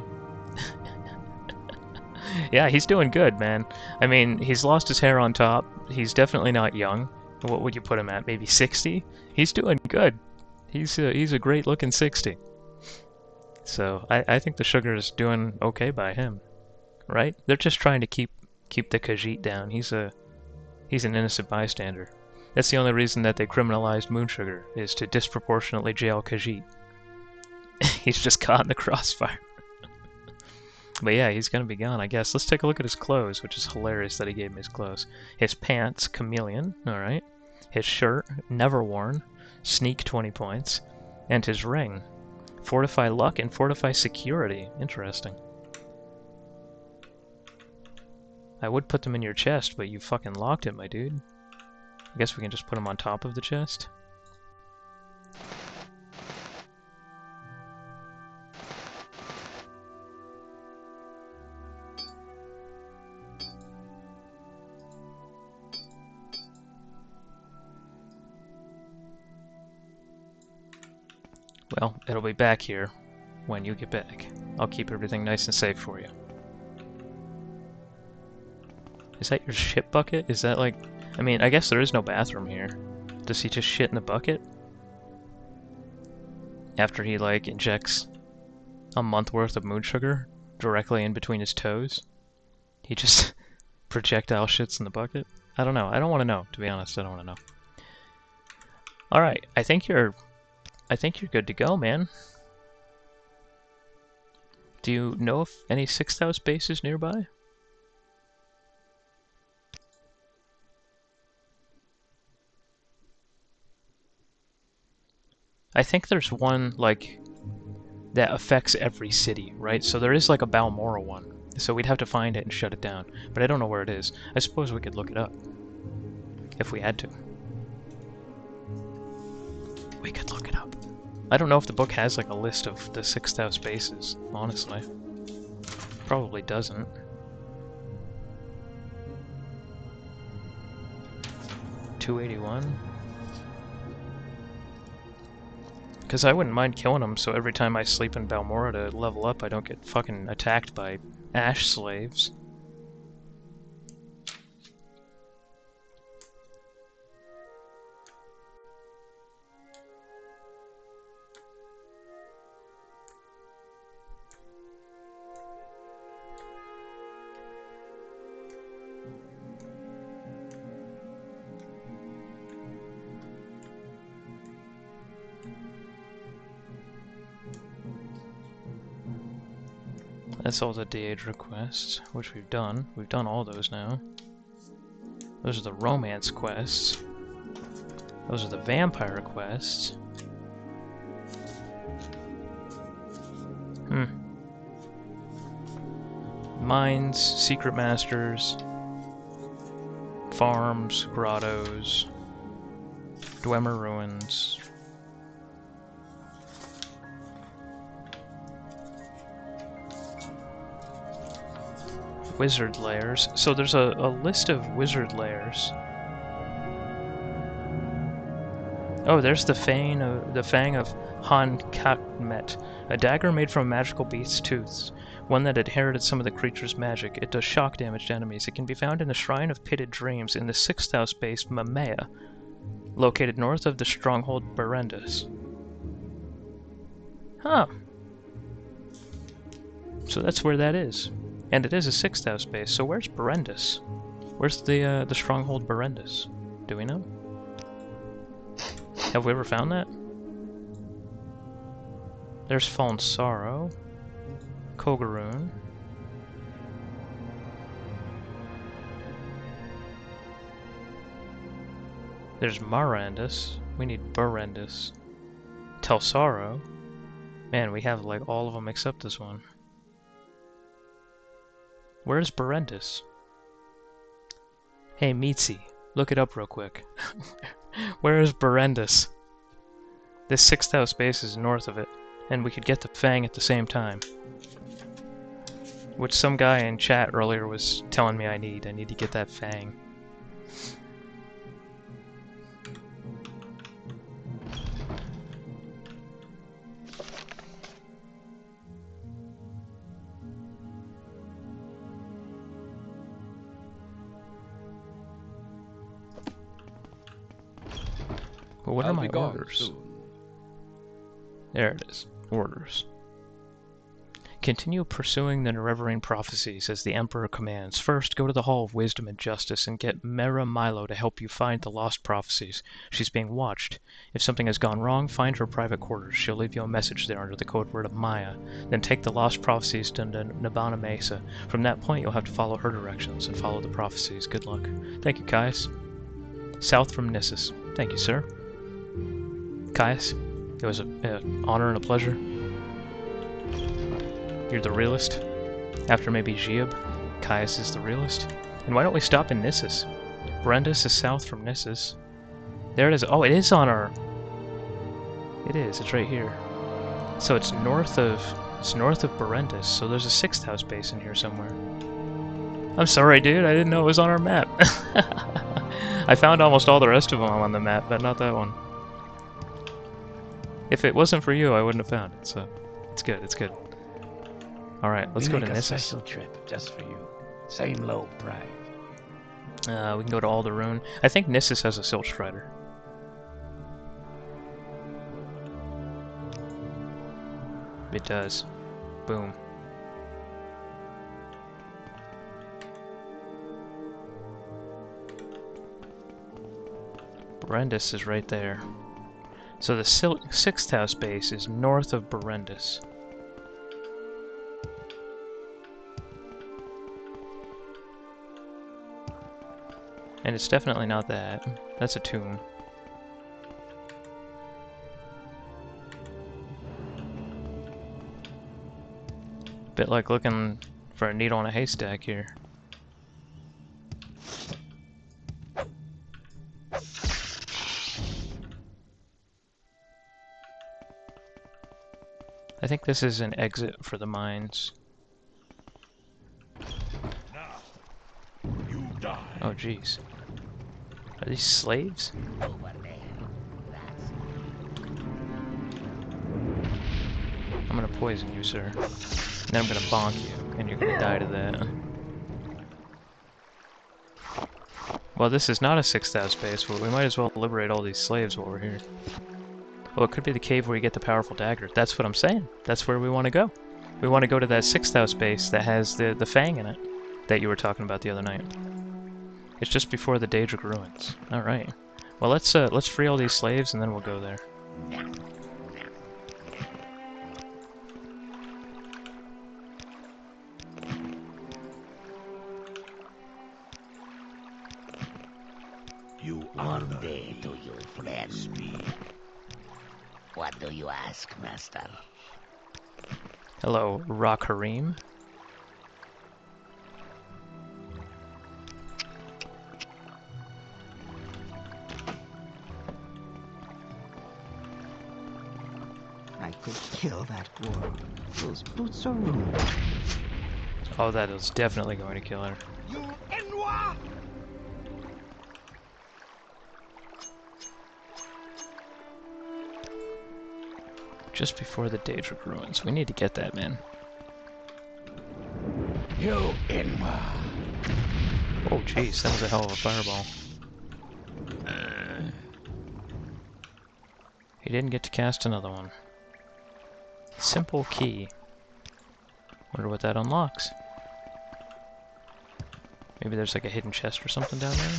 [SPEAKER 1] Yeah, he's doing good, man. I mean, he's lost his hair on top. He's definitely not young. What would you put him at? Maybe 60? He's doing good. He's a great-looking 60. So I think the sugar is doing okay by him, right? They're just trying to keep the Khajiit down. He's an innocent bystander. That's the only reason that they criminalized moon sugar, is to disproportionately jail Khajiit. He's just caught in the crossfire. But yeah, he's gonna be gone, I guess. Let's take a look at his clothes, which is hilarious that he gave me his clothes. His pants, chameleon, alright. His shirt, never worn, sneak 20 points. And his ring, fortify luck and fortify security. Interesting. I would put them in your chest, but you fucking locked it, my dude. I guess we can just put them on top of the chest. Well, it'll be back here when you get back. I'll keep everything nice and safe for you. Is that your ship bucket? Is that like... I mean, I guess there is no bathroom here. Does he just shit in the bucket? After he, like, injects a month worth of moon sugar directly in between his toes? He just projectile shits in the bucket? I don't know. I don't want to know, to be honest. I don't want to know. Alright, I think you're good to go, man. Do you know if any 6th house base is nearby? I think there's one, like, that affects every city, right? So there is, like, a Balmoral one. So we'd have to find it and shut it down. But I don't know where it is. I suppose we could look it up. If we had to. We could look it up. I don't know if the book has, like, a list of the 6th house bases, honestly. Probably doesn't. $281. Because I wouldn't mind killing them, so every time I sleep in Balmora to level up, I don't get fucking attacked by ash slaves. That's all the Daedra quests, which we've done. We've done all those now. Those are the romance quests. Those are the vampire quests. Mines, secret masters, farms, grottos, Dwemer ruins. Wizard lairs. So there's a list of wizard lairs. Oh, there's the Fang of Han Katmet, a dagger made from a magical beast's tooths, one that inherited some of the creature's magic. It does shock damage to enemies. It can be found in the Shrine of Pitted Dreams in the 6th house base Mamea, located north of the stronghold Berendis. Huh. So that's where that is. And it is a 6th house base, so where's Berendis? Where's the stronghold Berendis? Do we know? Have we ever found that? There's Fallen Sorrow. Kogaroon. There's Marandis. We need Berendis. Telsaro. Man, we have like all of them except this one. Where's Berendis? Hey, Mitzi, look it up real quick. Where is Berendis? This 6th house base is north of it, and we could get the Fang at the same time. Which some guy in chat earlier was telling me I need. I need to get that Fang. But what are my orders? There it is. Orders. Continue pursuing the Nerevarine prophecies as the Emperor commands. First, go to the Hall of Wisdom and Justice and get Mera Milo to help you find the lost prophecies. She's being watched. If something has gone wrong, find her private quarters. She'll leave you a message there under the code word of Maya. Then take the lost prophecies to Nabana Mesa. From that point, you'll have to follow her directions and follow the prophecies. Good luck. Thank you, Caius. South from Nissus. Thank you, sir. Caius, it was an honor and a pleasure. You're the realist. After maybe Giab, Caius is the realist. And why don't we stop in Nissus? Berendis is south from Nissus. There it is. Oh, it is on our... It is. It's right here. So it's north of Berendis. So there's a 6th house base in here somewhere. I'm sorry, dude. I didn't know it was on our map. I found almost all the rest of them on the map, but not that one. If it wasn't for you, I wouldn't have found it. So it's good. It's good. All right, let's go to Nissus.
[SPEAKER 5] Special trip just for you. Same low price.
[SPEAKER 1] We can go to Alderune. I think Nissus has a Silt Strider. It does. Boom. Berendis is right there. So the sixth house base is north of Berendis. And it's definitely not that. That's a tomb. Bit like looking for a needle in a haystack here. I think this is an exit for the mines.
[SPEAKER 5] You die.
[SPEAKER 1] Oh jeez. Are these slaves? I'm gonna poison you, sir. And then I'm gonna bonk you, and you're gonna die to that. Well, this is not a 6th house base, but we might as well liberate all these slaves while we're here. Well, it could be the cave where you get the powerful dagger. That's what I'm saying. That's where we want to go. We want to go to that 6th house base that has the fang in it that you were talking about the other night. It's just before the Daedric ruins. All right. Well, let's free all these slaves and then we'll go there.
[SPEAKER 5] You
[SPEAKER 6] Good day to you, friend. What do you ask, master?
[SPEAKER 1] Hello, Rock-Harim.
[SPEAKER 4] I could kill that girl. Those boots are ruined.
[SPEAKER 1] Oh, that is definitely going to kill her.
[SPEAKER 5] You Enwa!
[SPEAKER 1] Just before the Daedric ruins. We need to get that, man.
[SPEAKER 5] You Enwa!
[SPEAKER 1] Oh, jeez, that was a hell of a fireball. He didn't get to cast another one. Simple key. Wonder what that unlocks. Maybe there's like a hidden chest or something down there?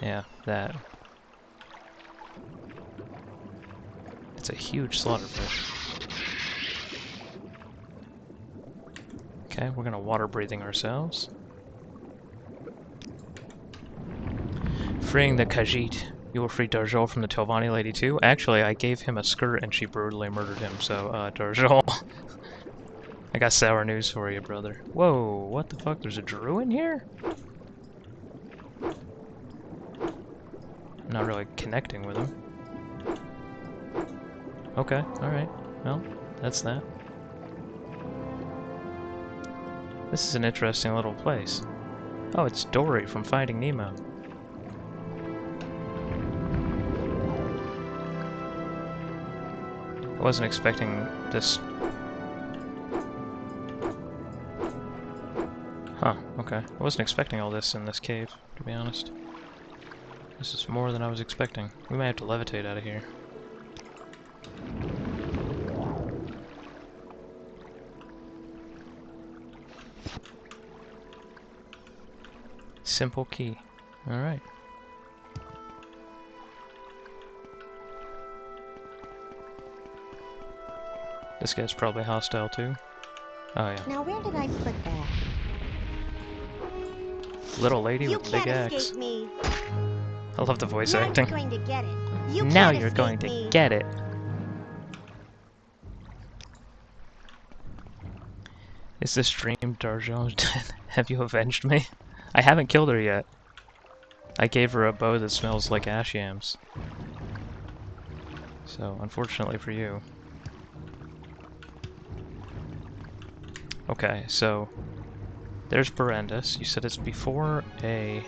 [SPEAKER 1] Yeah, that. It's a huge slaughterfish. Okay, we're gonna water breathing ourselves. Freeing the Khajiit. You will free Darjol from the Telvanni lady too? Actually, I gave him a skirt and she brutally murdered him, so, Darjol. I got sour news for you, brother. Whoa, what the fuck? There's a Drew in here? I'm not really connecting with him. Okay, alright. Well, that's that. This is an interesting little place. Oh, it's Dory from Finding Nemo. I wasn't expecting this. Huh, okay. I wasn't expecting all this in this cave, to be honest. This is more than I was expecting. We might have to levitate out of here. Simple key. Alright. This guy's probably hostile too. Oh yeah.
[SPEAKER 7] Now where did I put that?
[SPEAKER 1] Little lady
[SPEAKER 7] You
[SPEAKER 1] with big
[SPEAKER 7] can't
[SPEAKER 1] axe.
[SPEAKER 7] escape me.
[SPEAKER 1] I love the voice
[SPEAKER 7] Now
[SPEAKER 1] acting.
[SPEAKER 7] you're going to get it. You
[SPEAKER 1] Now
[SPEAKER 7] can't
[SPEAKER 1] you're
[SPEAKER 7] escape
[SPEAKER 1] going to
[SPEAKER 7] me.
[SPEAKER 1] get it. Is this dream Darjol dead? Have you avenged me? I haven't killed her yet. I gave her a bow that smells like ash yams. So, unfortunately for you. Okay, so there's Berendis. You said it's before a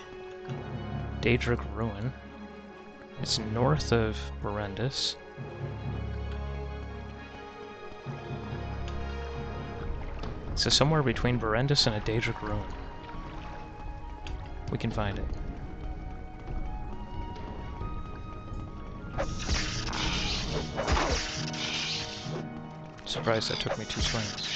[SPEAKER 1] Daedric ruin. It's north of Berendis. So somewhere between Berendis and a Daedric ruin. We can find it. Surprised that took me 2 swings.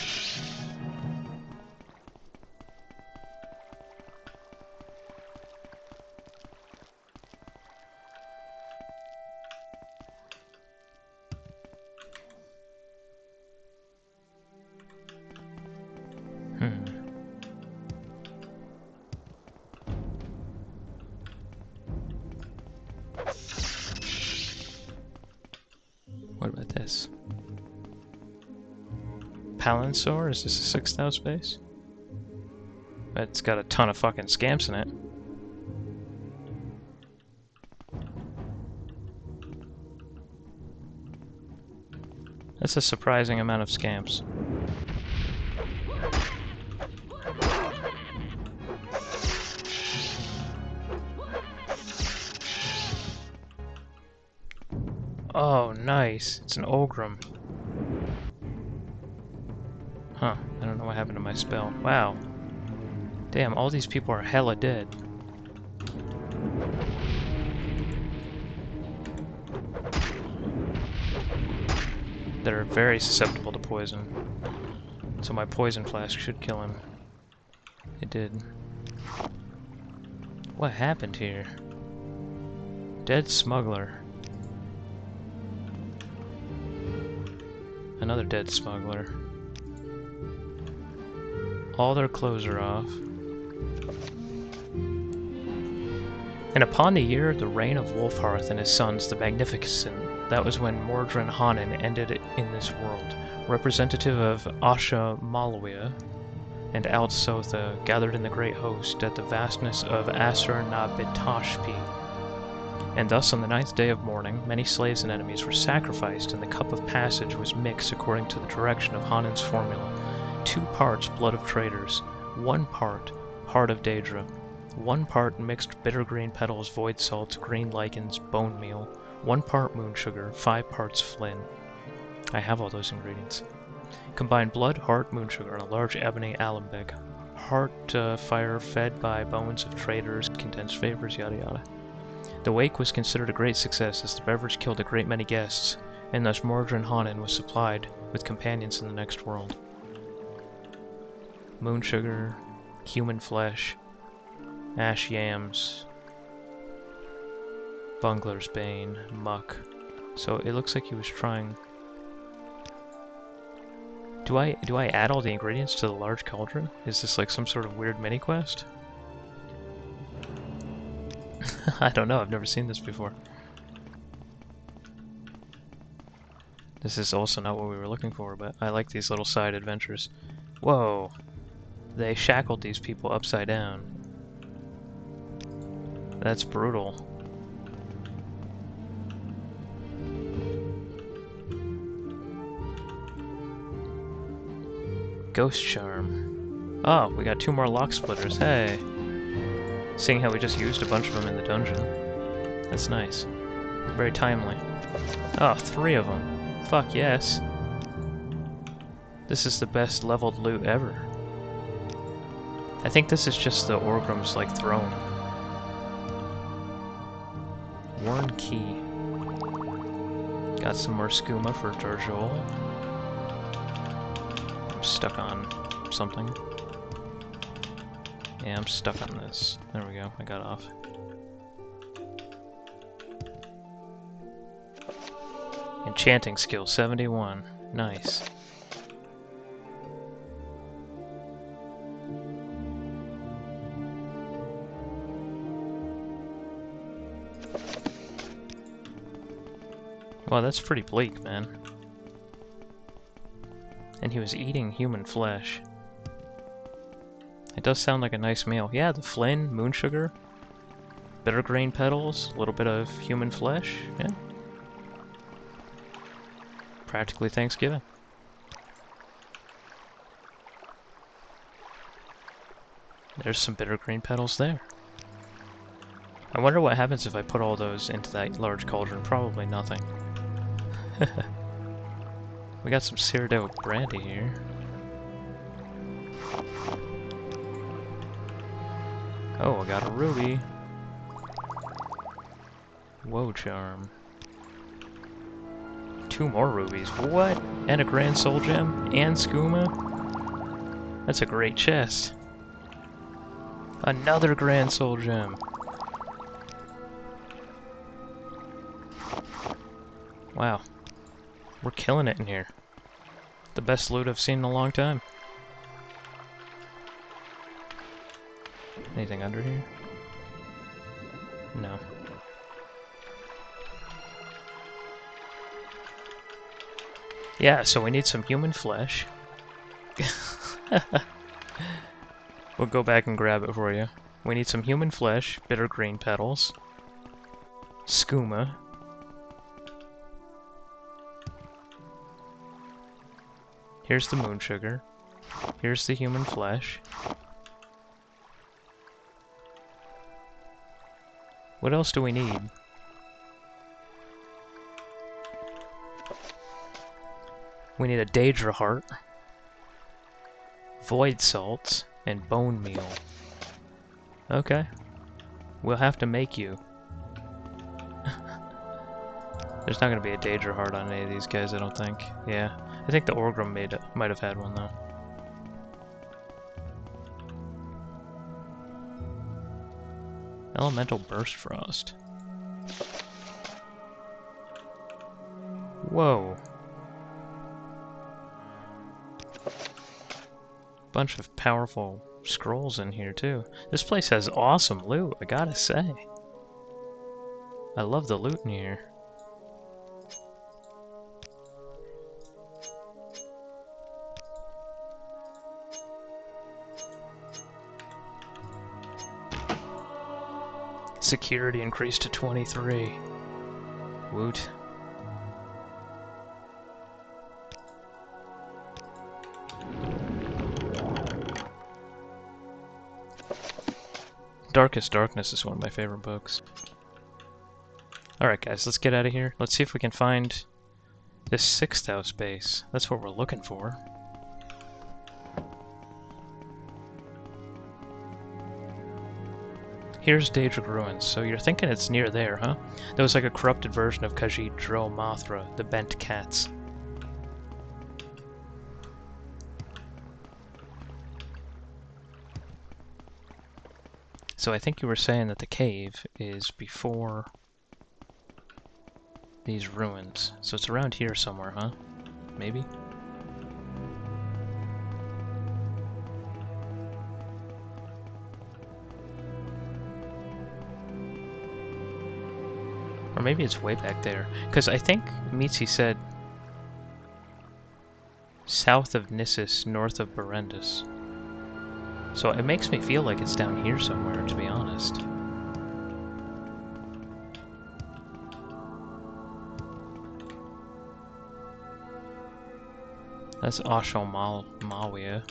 [SPEAKER 1] What about this? Palansaur? Is this a 6,000 space? It's got a ton of fucking scamps in it. That's a surprising amount of scamps. Oh, nice. It's an Ogrim. Huh. I don't know what happened to my spell. Wow. Damn, all these people are hella dead. They're very susceptible to poison. So my poison flask should kill him. It did. What happened here? Dead smuggler. Another dead smuggler. All their clothes are off. And upon the year of the reign of Wolfhearth and his sons, the Magnificent, that was when Mordrin Hanan ended in this world. Representative of Asha Malawia and Altsotha gathered in the great host at the vastness of Asur Nabitashpi. And thus on the 9th day of mourning, many slaves and enemies were sacrificed, and the cup of passage was mixed according to the direction of Hanan's formula. 2 parts blood of traitors, 1 part heart of Daedra, 1 part mixed bitter green petals, void salt, green lichens, bone meal, 1 part moon sugar, 5 parts flin. I have all those ingredients. Combine blood, heart, moon sugar, and a large ebony alembic. Heart fire fed by bones of traitors, condensed vapors, yada yada. The wake was considered a great success as the beverage killed a great many guests, and thus Mordrin Hanan was supplied with companions in the next world. Moon sugar, human flesh, ash yams, Bungler's Bane, muck. So it looks like he was trying... Do I add all the ingredients to the large cauldron? Is this like some sort of weird mini quest? I don't know, I've never seen this before. This is also not what we were looking for, but I like these little side adventures. Whoa! They shackled these people upside down. That's brutal. Ghost Charm. Oh, we got 2 more lock splitters, hey! Seeing how we just used a bunch of them in the dungeon. That's nice. Very timely. Oh, 3 of them. Fuck yes. This is the best leveled loot ever. I think this is just the Orgrim's, like, throne. Worn key. Got some more skooma for Jarjol. I'm stuck on something. Yeah, I'm stuck on this. There we go, I got off. Enchanting skill 71. Nice. Wow, that's pretty bleak, man. And he was eating human flesh. It does sound like a nice meal. Yeah, the flin, moon sugar, bitter green petals, a little bit of human flesh. Yeah. Practically Thanksgiving. There's some bitter green petals there. I wonder what happens if I put all those into that large cauldron. Probably nothing. We got some Cyrodiil brandy here. Oh, I got a ruby. Whoa, charm. 2 more rubies. What? And a grand soul gem? And skooma? That's a great chest. Another grand soul gem. Wow. We're killing it in here. The best loot I've seen in a long time. Anything under here? No. Yeah, so we need some human flesh. We'll go back and grab it for you. We need some human flesh, bitter green petals, skooma, here's the moon sugar, here's the human flesh. What else do we need? We need a Daedra heart, void salts, and bone meal. Okay. We'll have to make you. There's not going to be a Daedra heart on any of these guys, I don't think. Yeah. I think the Orgrim might have had one, though. Elemental Burst Frost. Whoa. Bunch of powerful scrolls in here, too. This place has awesome loot, I gotta say. I love the loot in here. Security increased to 23. Woot. Darkest Darkness is one of my favorite books. Alright guys, let's get out of here. Let's see if we can find this 6th house base. That's what we're looking for. Here's Daedric Ruins, so you're thinking it's near there, huh? That was like a corrupted version of Khajiit Dro Mothra, the Bent Cats. So I think you were saying that the cave is before these ruins. So it's around here somewhere, huh? Maybe? Or maybe it's way back there. Because I think Mitzi said south of Nissus, north of Berendis. So it makes me feel like it's down here somewhere, to be honest. That's Ashal Mawia.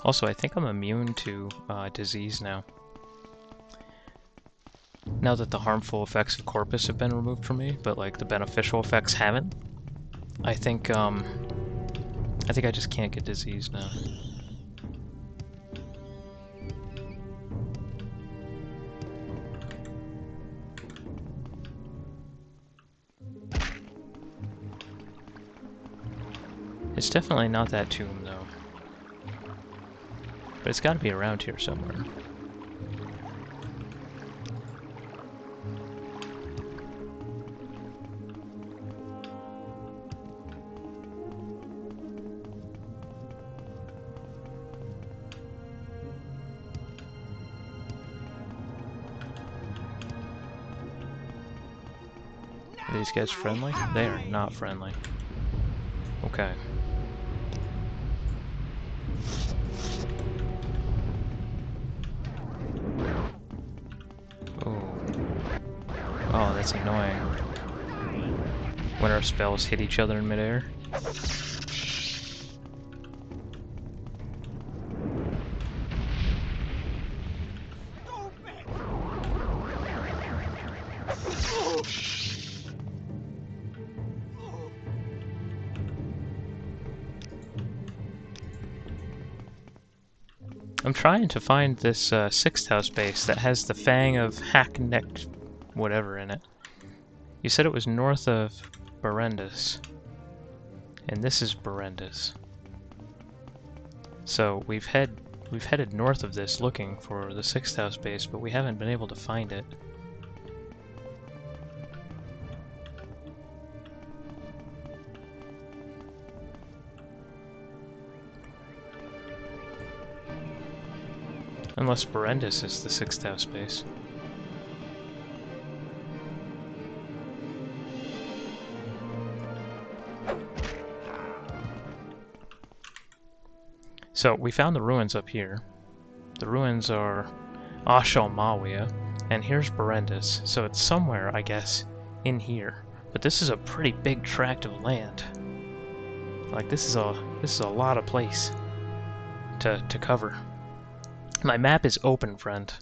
[SPEAKER 1] Also, I think I'm immune to disease now. Now that the harmful effects of Corpus have been removed from me, but like the beneficial effects haven't, I think I just can't get disease now. It's definitely not that tomb though. But it's got to be around here somewhere. Are these guys friendly? They are not friendly. Okay. Oh, that's annoying. When our spells hit each other in midair. I'm trying to find this sixth house base that has the Fang of Hackneck whatever in it. You said it was north of Berendis. And this is Berendis. So we've headed north of this looking for the sixth house base, but we haven't been able to find it. Unless Berendis is the sixth house base. So we found the ruins up here. The ruins are Ashal Mawia, and here's Berendis. So it's somewhere, I guess, in here. But this is a pretty big tract of land. Like this is a lot of place to cover. My map is open, friend.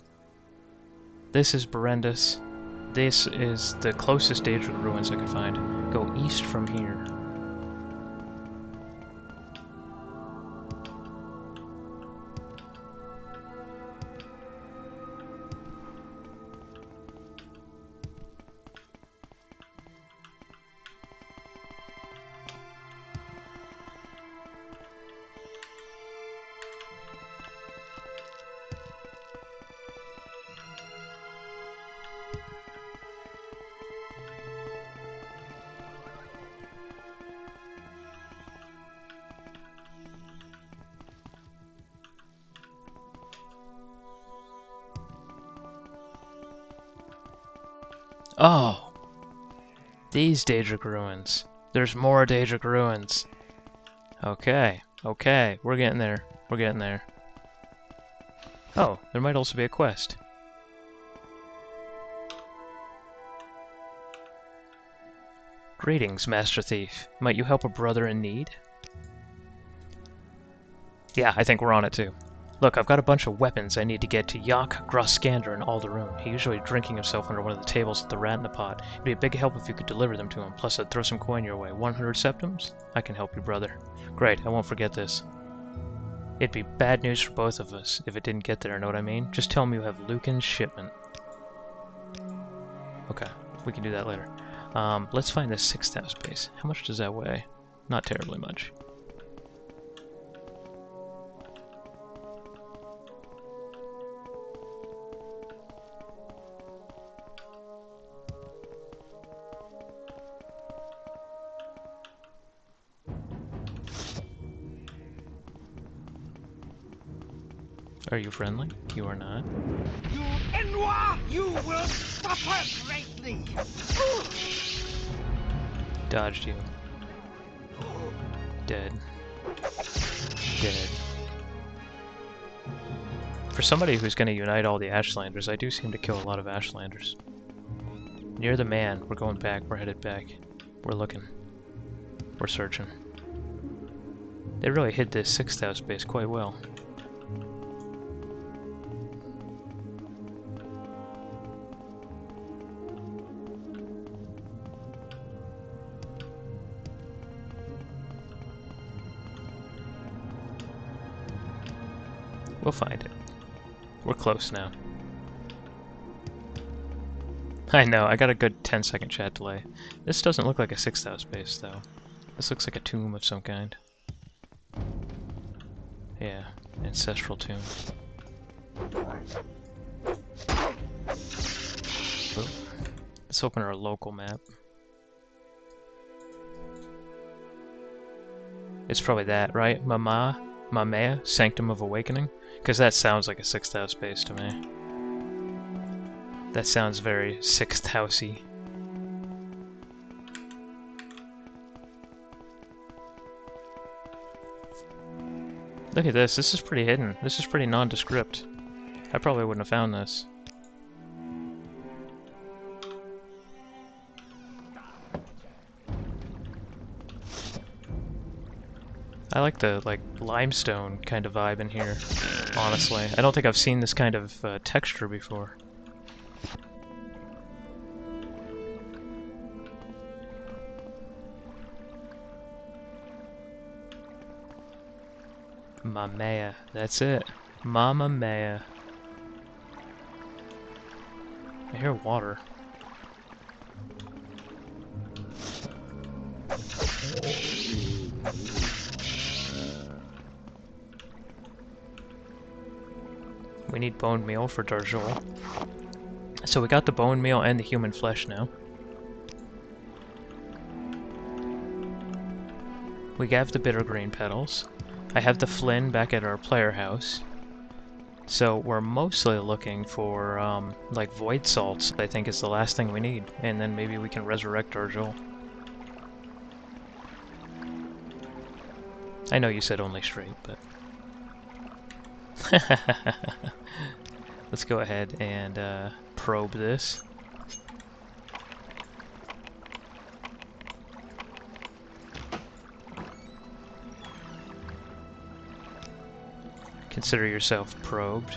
[SPEAKER 1] This is Berendis. This is the closest Daedric ruins I could find. Go east from here. Oh! These Daedric ruins. There's more Daedric ruins. Okay, okay, we're getting there. We're getting there. Oh, there might also be a quest. Greetings, Master Thief. Might you help a brother in need? Yeah, I think we're on it too. Look, I've got a bunch of weapons I need to get to Yak, Groskander, and Alderun. He's usually drinking himself under one of the tables at the Rat in the Pot. It'd be a big help if you could deliver them to him. Plus, I'd throw some coin your way. 100 septims? I can help you, brother. Great, I won't forget this. It'd be bad news for both of us if it didn't get there, know what I mean? Just tell me you have Lucan's shipment. Okay, we can do that later. Let's find the sixth house base. How much does that weigh? Not terribly much. Are you friendly? You are not.
[SPEAKER 5] You Enwa, you will suffer greatly.
[SPEAKER 1] Dodged you. Dead. Dead. For somebody who's going to unite all the Ashlanders, I do seem to kill a lot of Ashlanders. Near the man. We're going back. We're headed back. We're looking. We're searching. They really hid this sixth house base quite well. We'll find it. We're close now. I know, I got a good 10-second chat delay. This doesn't look like a sixth house base, though. This looks like a tomb of some kind. Yeah, ancestral tomb. Ooh. Let's open our local map. It's probably that, right? Mamea, Sanctum of Awakening? Because that sounds like a sixth house base to me. That sounds very sixth housey. Look at this. This is pretty hidden. This is pretty nondescript. I probably wouldn't have found this. I like the limestone kind of vibe in here, honestly. I don't think I've seen this kind of texture before. Mamma, that's it. Mamma mia. I hear water. We need bone meal for Darjol. So we got the bone meal and the human flesh now. We have the bitter green petals. I have the Flynn back at our player house. So we're mostly looking for, like, void salts, I think is the last thing we need. And then maybe we can resurrect Darjol. I know you said only straight, but... Let's go ahead and probe this. Consider yourself probed.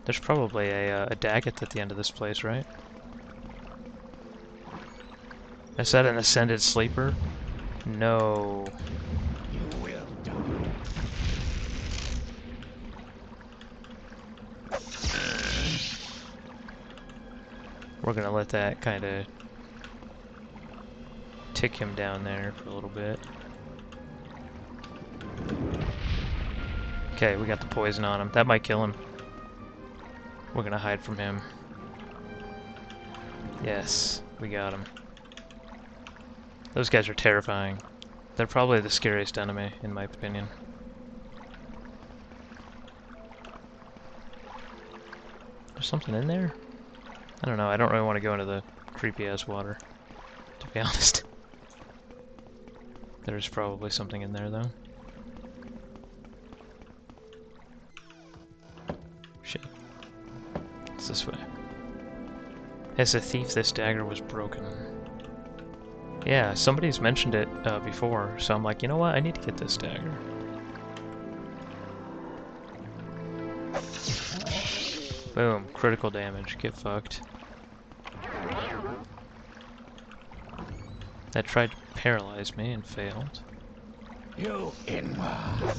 [SPEAKER 1] There's probably a Daggett at the end of this place, right? Is that an Ascended Sleeper? No.
[SPEAKER 6] You will die.
[SPEAKER 1] We're gonna let that kind of tick him down there for a little bit. Okay, we got the poison on him. That might kill him. We're gonna hide from him. Yes, we got him. Those guys are terrifying. They're probably the scariest enemy, in my opinion. There's something in there? I don't know, I don't really want to go into the creepy-ass water, to be honest. There's probably something in there, though. Shit. It's this way. As a thief, this dagger was broken. Yeah, somebody's mentioned it before, so I'm like, you know what? I need to get this dagger. Boom, critical damage. Get fucked. That tried to paralyze me and failed.
[SPEAKER 6] You Inwa.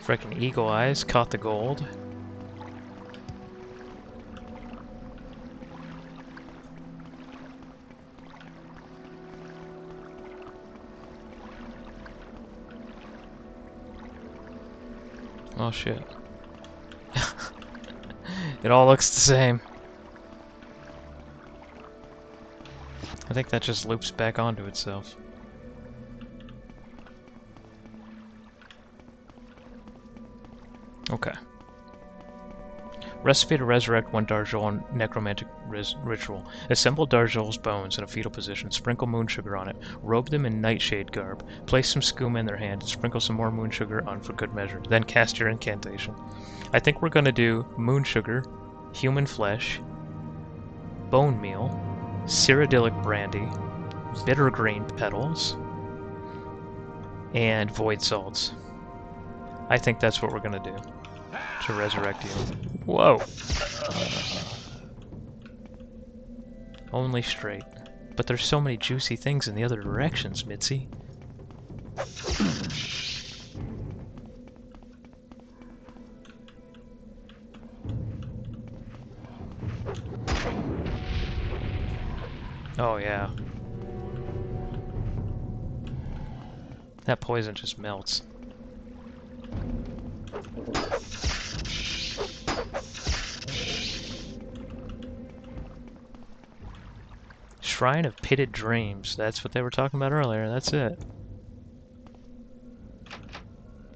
[SPEAKER 1] Frickin' eagle eyes caught the gold. Oh shit. It all looks the same. I think that just loops back onto itself. Okay. Recipe to resurrect one Darjol necromantic ritual. Assemble Darjol's bones in a fetal position, sprinkle moon sugar on it, robe them in nightshade garb, place some skooma in their hand, and sprinkle some more moon sugar on for good measure. Then cast your incantation. I think we're gonna do moon sugar, human flesh, bone meal, cyrodiilic brandy, bitter green petals, and void salts. I think that's what we're gonna do to resurrect you. Whoa! Only straight. But there's so many juicy things in the other directions, Mitzi. Oh yeah. That poison just melts. Shrine of Pitted Dreams. That's what they were talking about earlier. That's it.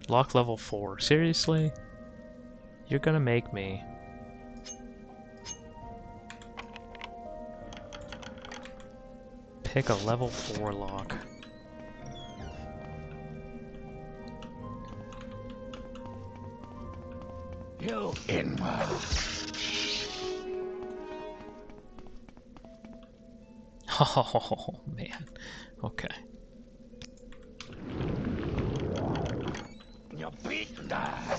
[SPEAKER 1] Lock level 4. Seriously? You're gonna make me. Pick a level 4 lock.
[SPEAKER 6] You inward.
[SPEAKER 1] Oh, man. Okay.
[SPEAKER 6] Your feet die.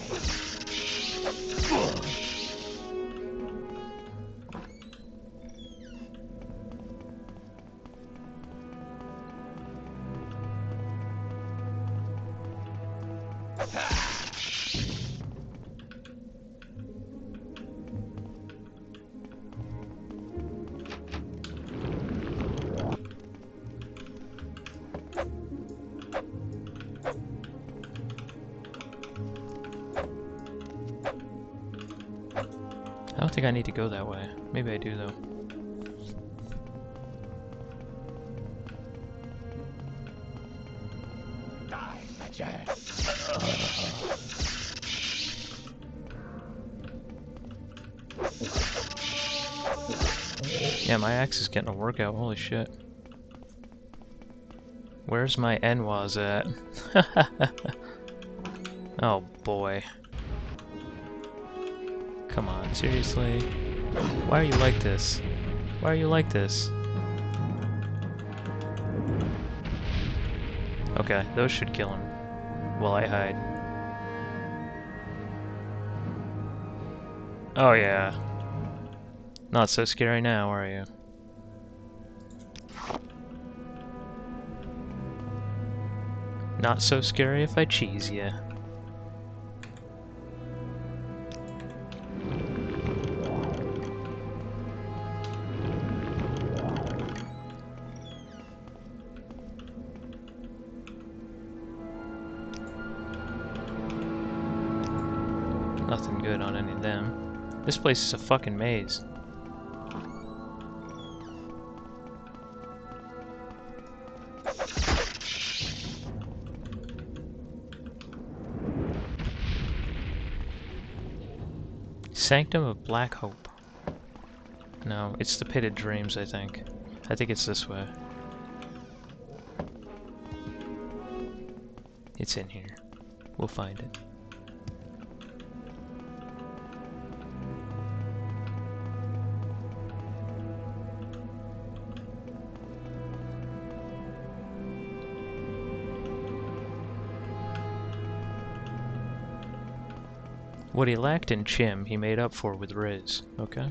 [SPEAKER 1] I don't think I need to go that way. Maybe I do, though.
[SPEAKER 6] Die, Major.
[SPEAKER 1] Yeah, my axe is getting a workout. Holy shit. Where's my Enwas at? Oh, boy. Come on, seriously? Why are you like this? Why are you like this? Okay, those should kill him while I hide. Oh yeah. Not so scary now, are you? Not so scary if I cheese ya. Nothing good on any of them. This place is a fucking maze. Sanctum of Black Hope. No, it's the Pitted Dreams, I think. I think it's this way. It's in here. We'll find it. What he lacked in Chim, he made up for with Riz, okay?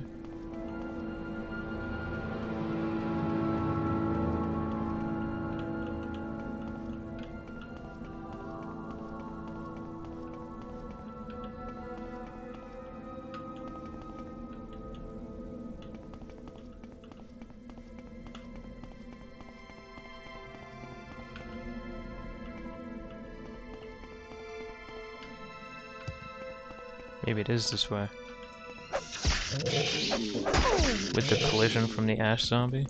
[SPEAKER 1] Maybe it is this way. With the collision from the ash zombie?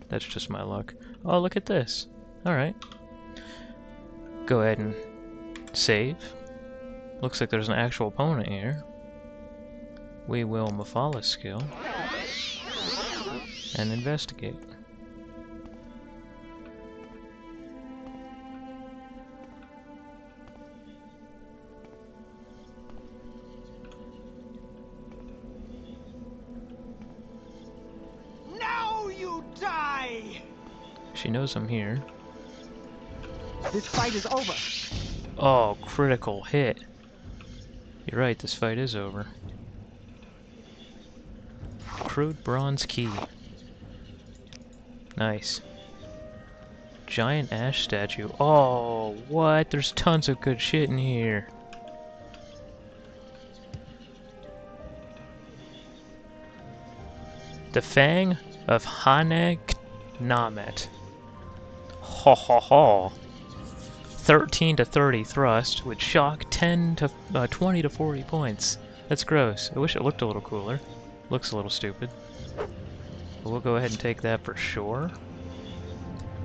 [SPEAKER 1] That's just my luck. Oh, look at this. Alright. Go ahead and save. Looks like there's an actual opponent here. We will Mephala skill. And investigate.
[SPEAKER 5] Die!
[SPEAKER 1] She knows I'm here.
[SPEAKER 4] This fight is over.
[SPEAKER 1] Oh, critical hit. You're right, this fight is over. Crude bronze key. Nice. Giant ash statue. Oh, what? There's tons of good shit in here. The Fang of Hanek Namet. Ho ho ho. 13 to 30 thrust with shock 10 to 20 to 40 points. That's gross. I wish it looked a little cooler. Looks a little stupid. But we'll go ahead and take that for sure.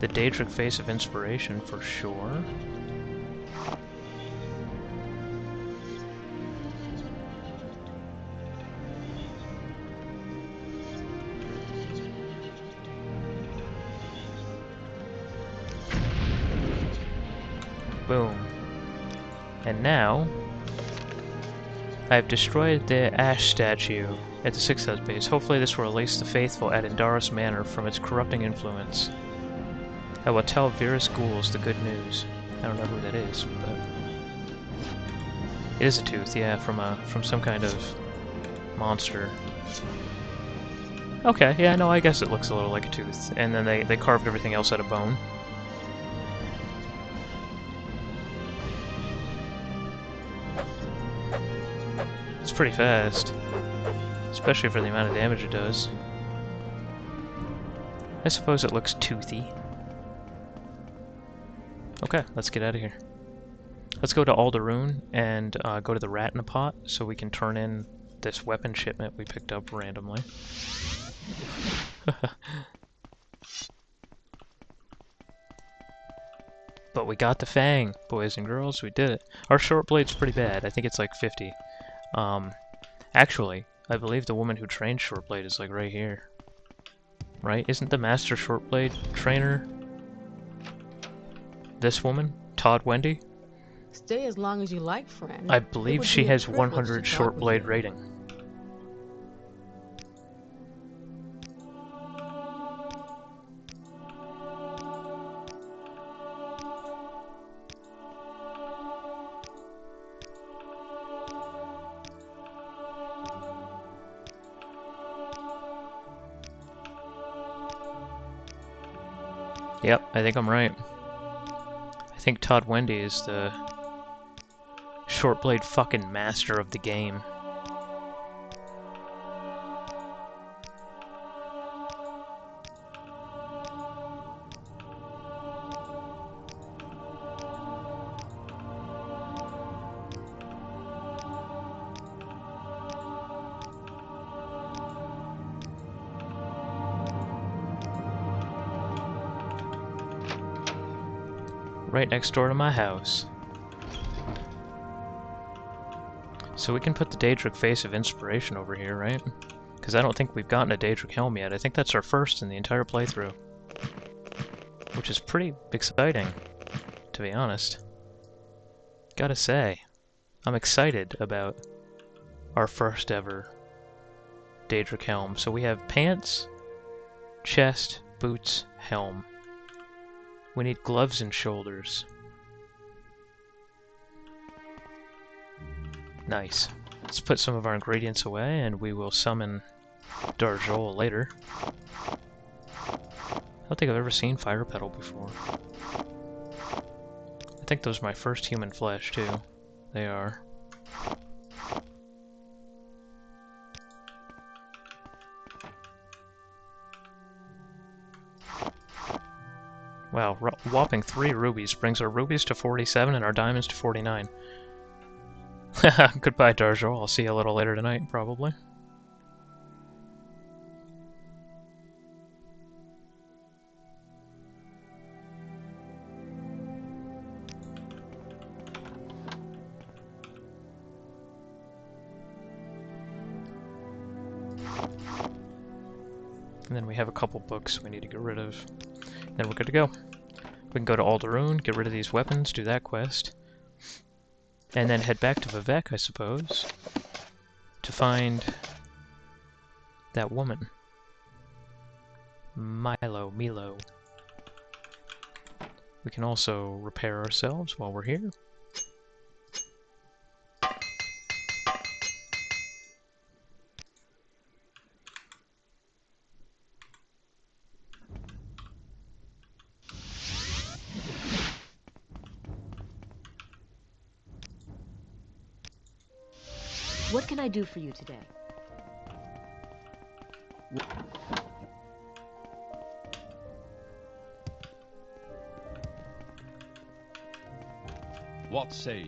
[SPEAKER 1] The Daedric Face of Inspiration for sure. Boom. And now, I've destroyed the Ash statue at the Sixth House base. Hopefully this will release the faithful at Indaros Manor from its corrupting influence. I will tell Virus Ghouls the good news. I don't know who that is, but... It is a tooth, yeah, from some kind of monster. Okay, yeah, no, I guess it looks a little like a tooth. And then they carved everything else out of bone. It's pretty fast. Especially for the amount of damage it does. I suppose it looks toothy. Okay, let's get out of here. Let's go to Alderaan and go to the Rat in a Pot so we can turn in this weapon shipment we picked up randomly. But we got the Fang, boys and girls, we did it. Our short blade's pretty bad, I think it's like 50. Actually, I believe the woman who trained short blade is like right here. Right? Isn't the master short blade trainer this woman? Todd Wendy?
[SPEAKER 8] Stay as long as you like, friend.
[SPEAKER 1] I
[SPEAKER 8] It
[SPEAKER 1] believe
[SPEAKER 8] would
[SPEAKER 1] she
[SPEAKER 8] be a
[SPEAKER 1] has
[SPEAKER 8] privilege
[SPEAKER 1] 100
[SPEAKER 8] to talk
[SPEAKER 1] short
[SPEAKER 8] with
[SPEAKER 1] blade
[SPEAKER 8] you.
[SPEAKER 1] rating. Yep, I think I'm right. I think Todd Wendy is the short blade fucking master of the game. Right next door to my house. So we can put the Daedric Face of Inspiration over here, right? Because I don't think we've gotten a Daedric Helm yet. I think that's our first in the entire playthrough. Which is pretty exciting, to be honest. Gotta say, I'm excited about our first ever Daedric Helm. So we have pants, chest, boots, helm. We need gloves and shoulders. Nice. Let's put some of our ingredients away and we will summon Darjol later. I don't think I've ever seen Fire Petal before. I think those are my first human flesh too. They are. Wow, whopping 3 rubies brings our rubies to 47 and our diamonds to 49. Goodbye, Darjol. I'll see you a little later tonight, probably. And then we have a couple books we need to get rid of. Then we're good to go. We can go to Alderaan, get rid of these weapons, do that quest. And then head back to Vivek, I suppose, to find that woman. Milo. We can also repair ourselves while we're here.
[SPEAKER 9] What can I do for you today?
[SPEAKER 2] What say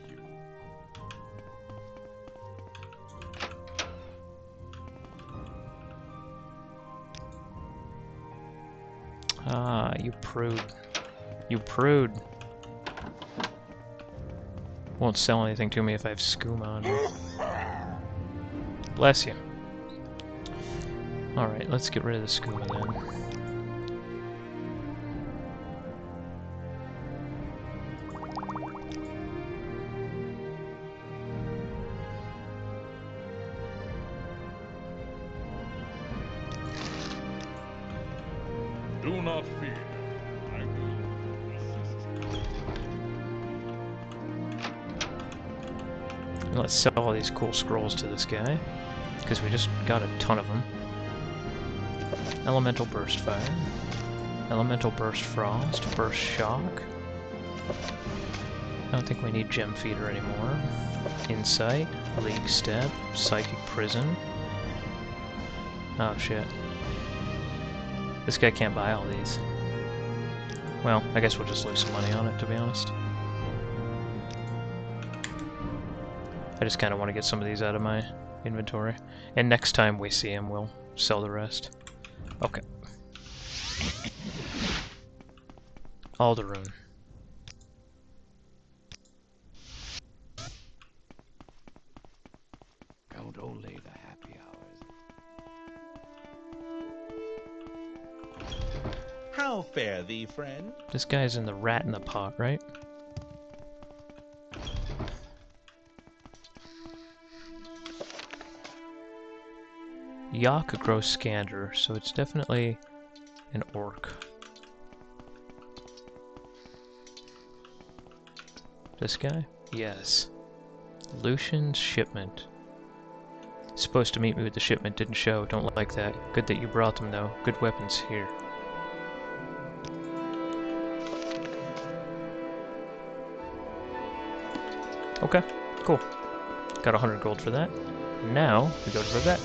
[SPEAKER 2] you?
[SPEAKER 1] You prude. You prude. Won't sell anything to me if I have skooma on me. Bless you. Alright, let's get rid of the skooma then.
[SPEAKER 2] Do not fear. I will assist.
[SPEAKER 1] Let's sell all these cool scrolls to this guy, because we just got a ton of them. Elemental Burst Fire, Elemental Burst Frost, Burst Shock. I don't think we need Gem Feeder anymore. Insight, League Step, Psychic Prison. Oh shit. This guy can't buy all these. Well, I guess we'll just lose some money on it, to be honest. I just kind of want to get some of these out of my inventory. And next time we see him, we'll sell the rest. Okay. Alderun.
[SPEAKER 3] Count only the happy hours.
[SPEAKER 10] How fare thee, friend?
[SPEAKER 1] This guy's in the rat in the pot, right? Yak grows Scander, so it's definitely an orc. This guy? Yes. Lucian's shipment. Supposed to meet me with the shipment, didn't show. Don't like that. Good that you brought them, though. Good weapons here. Okay, cool. Got 100 gold for that. Now, we go to Vivek.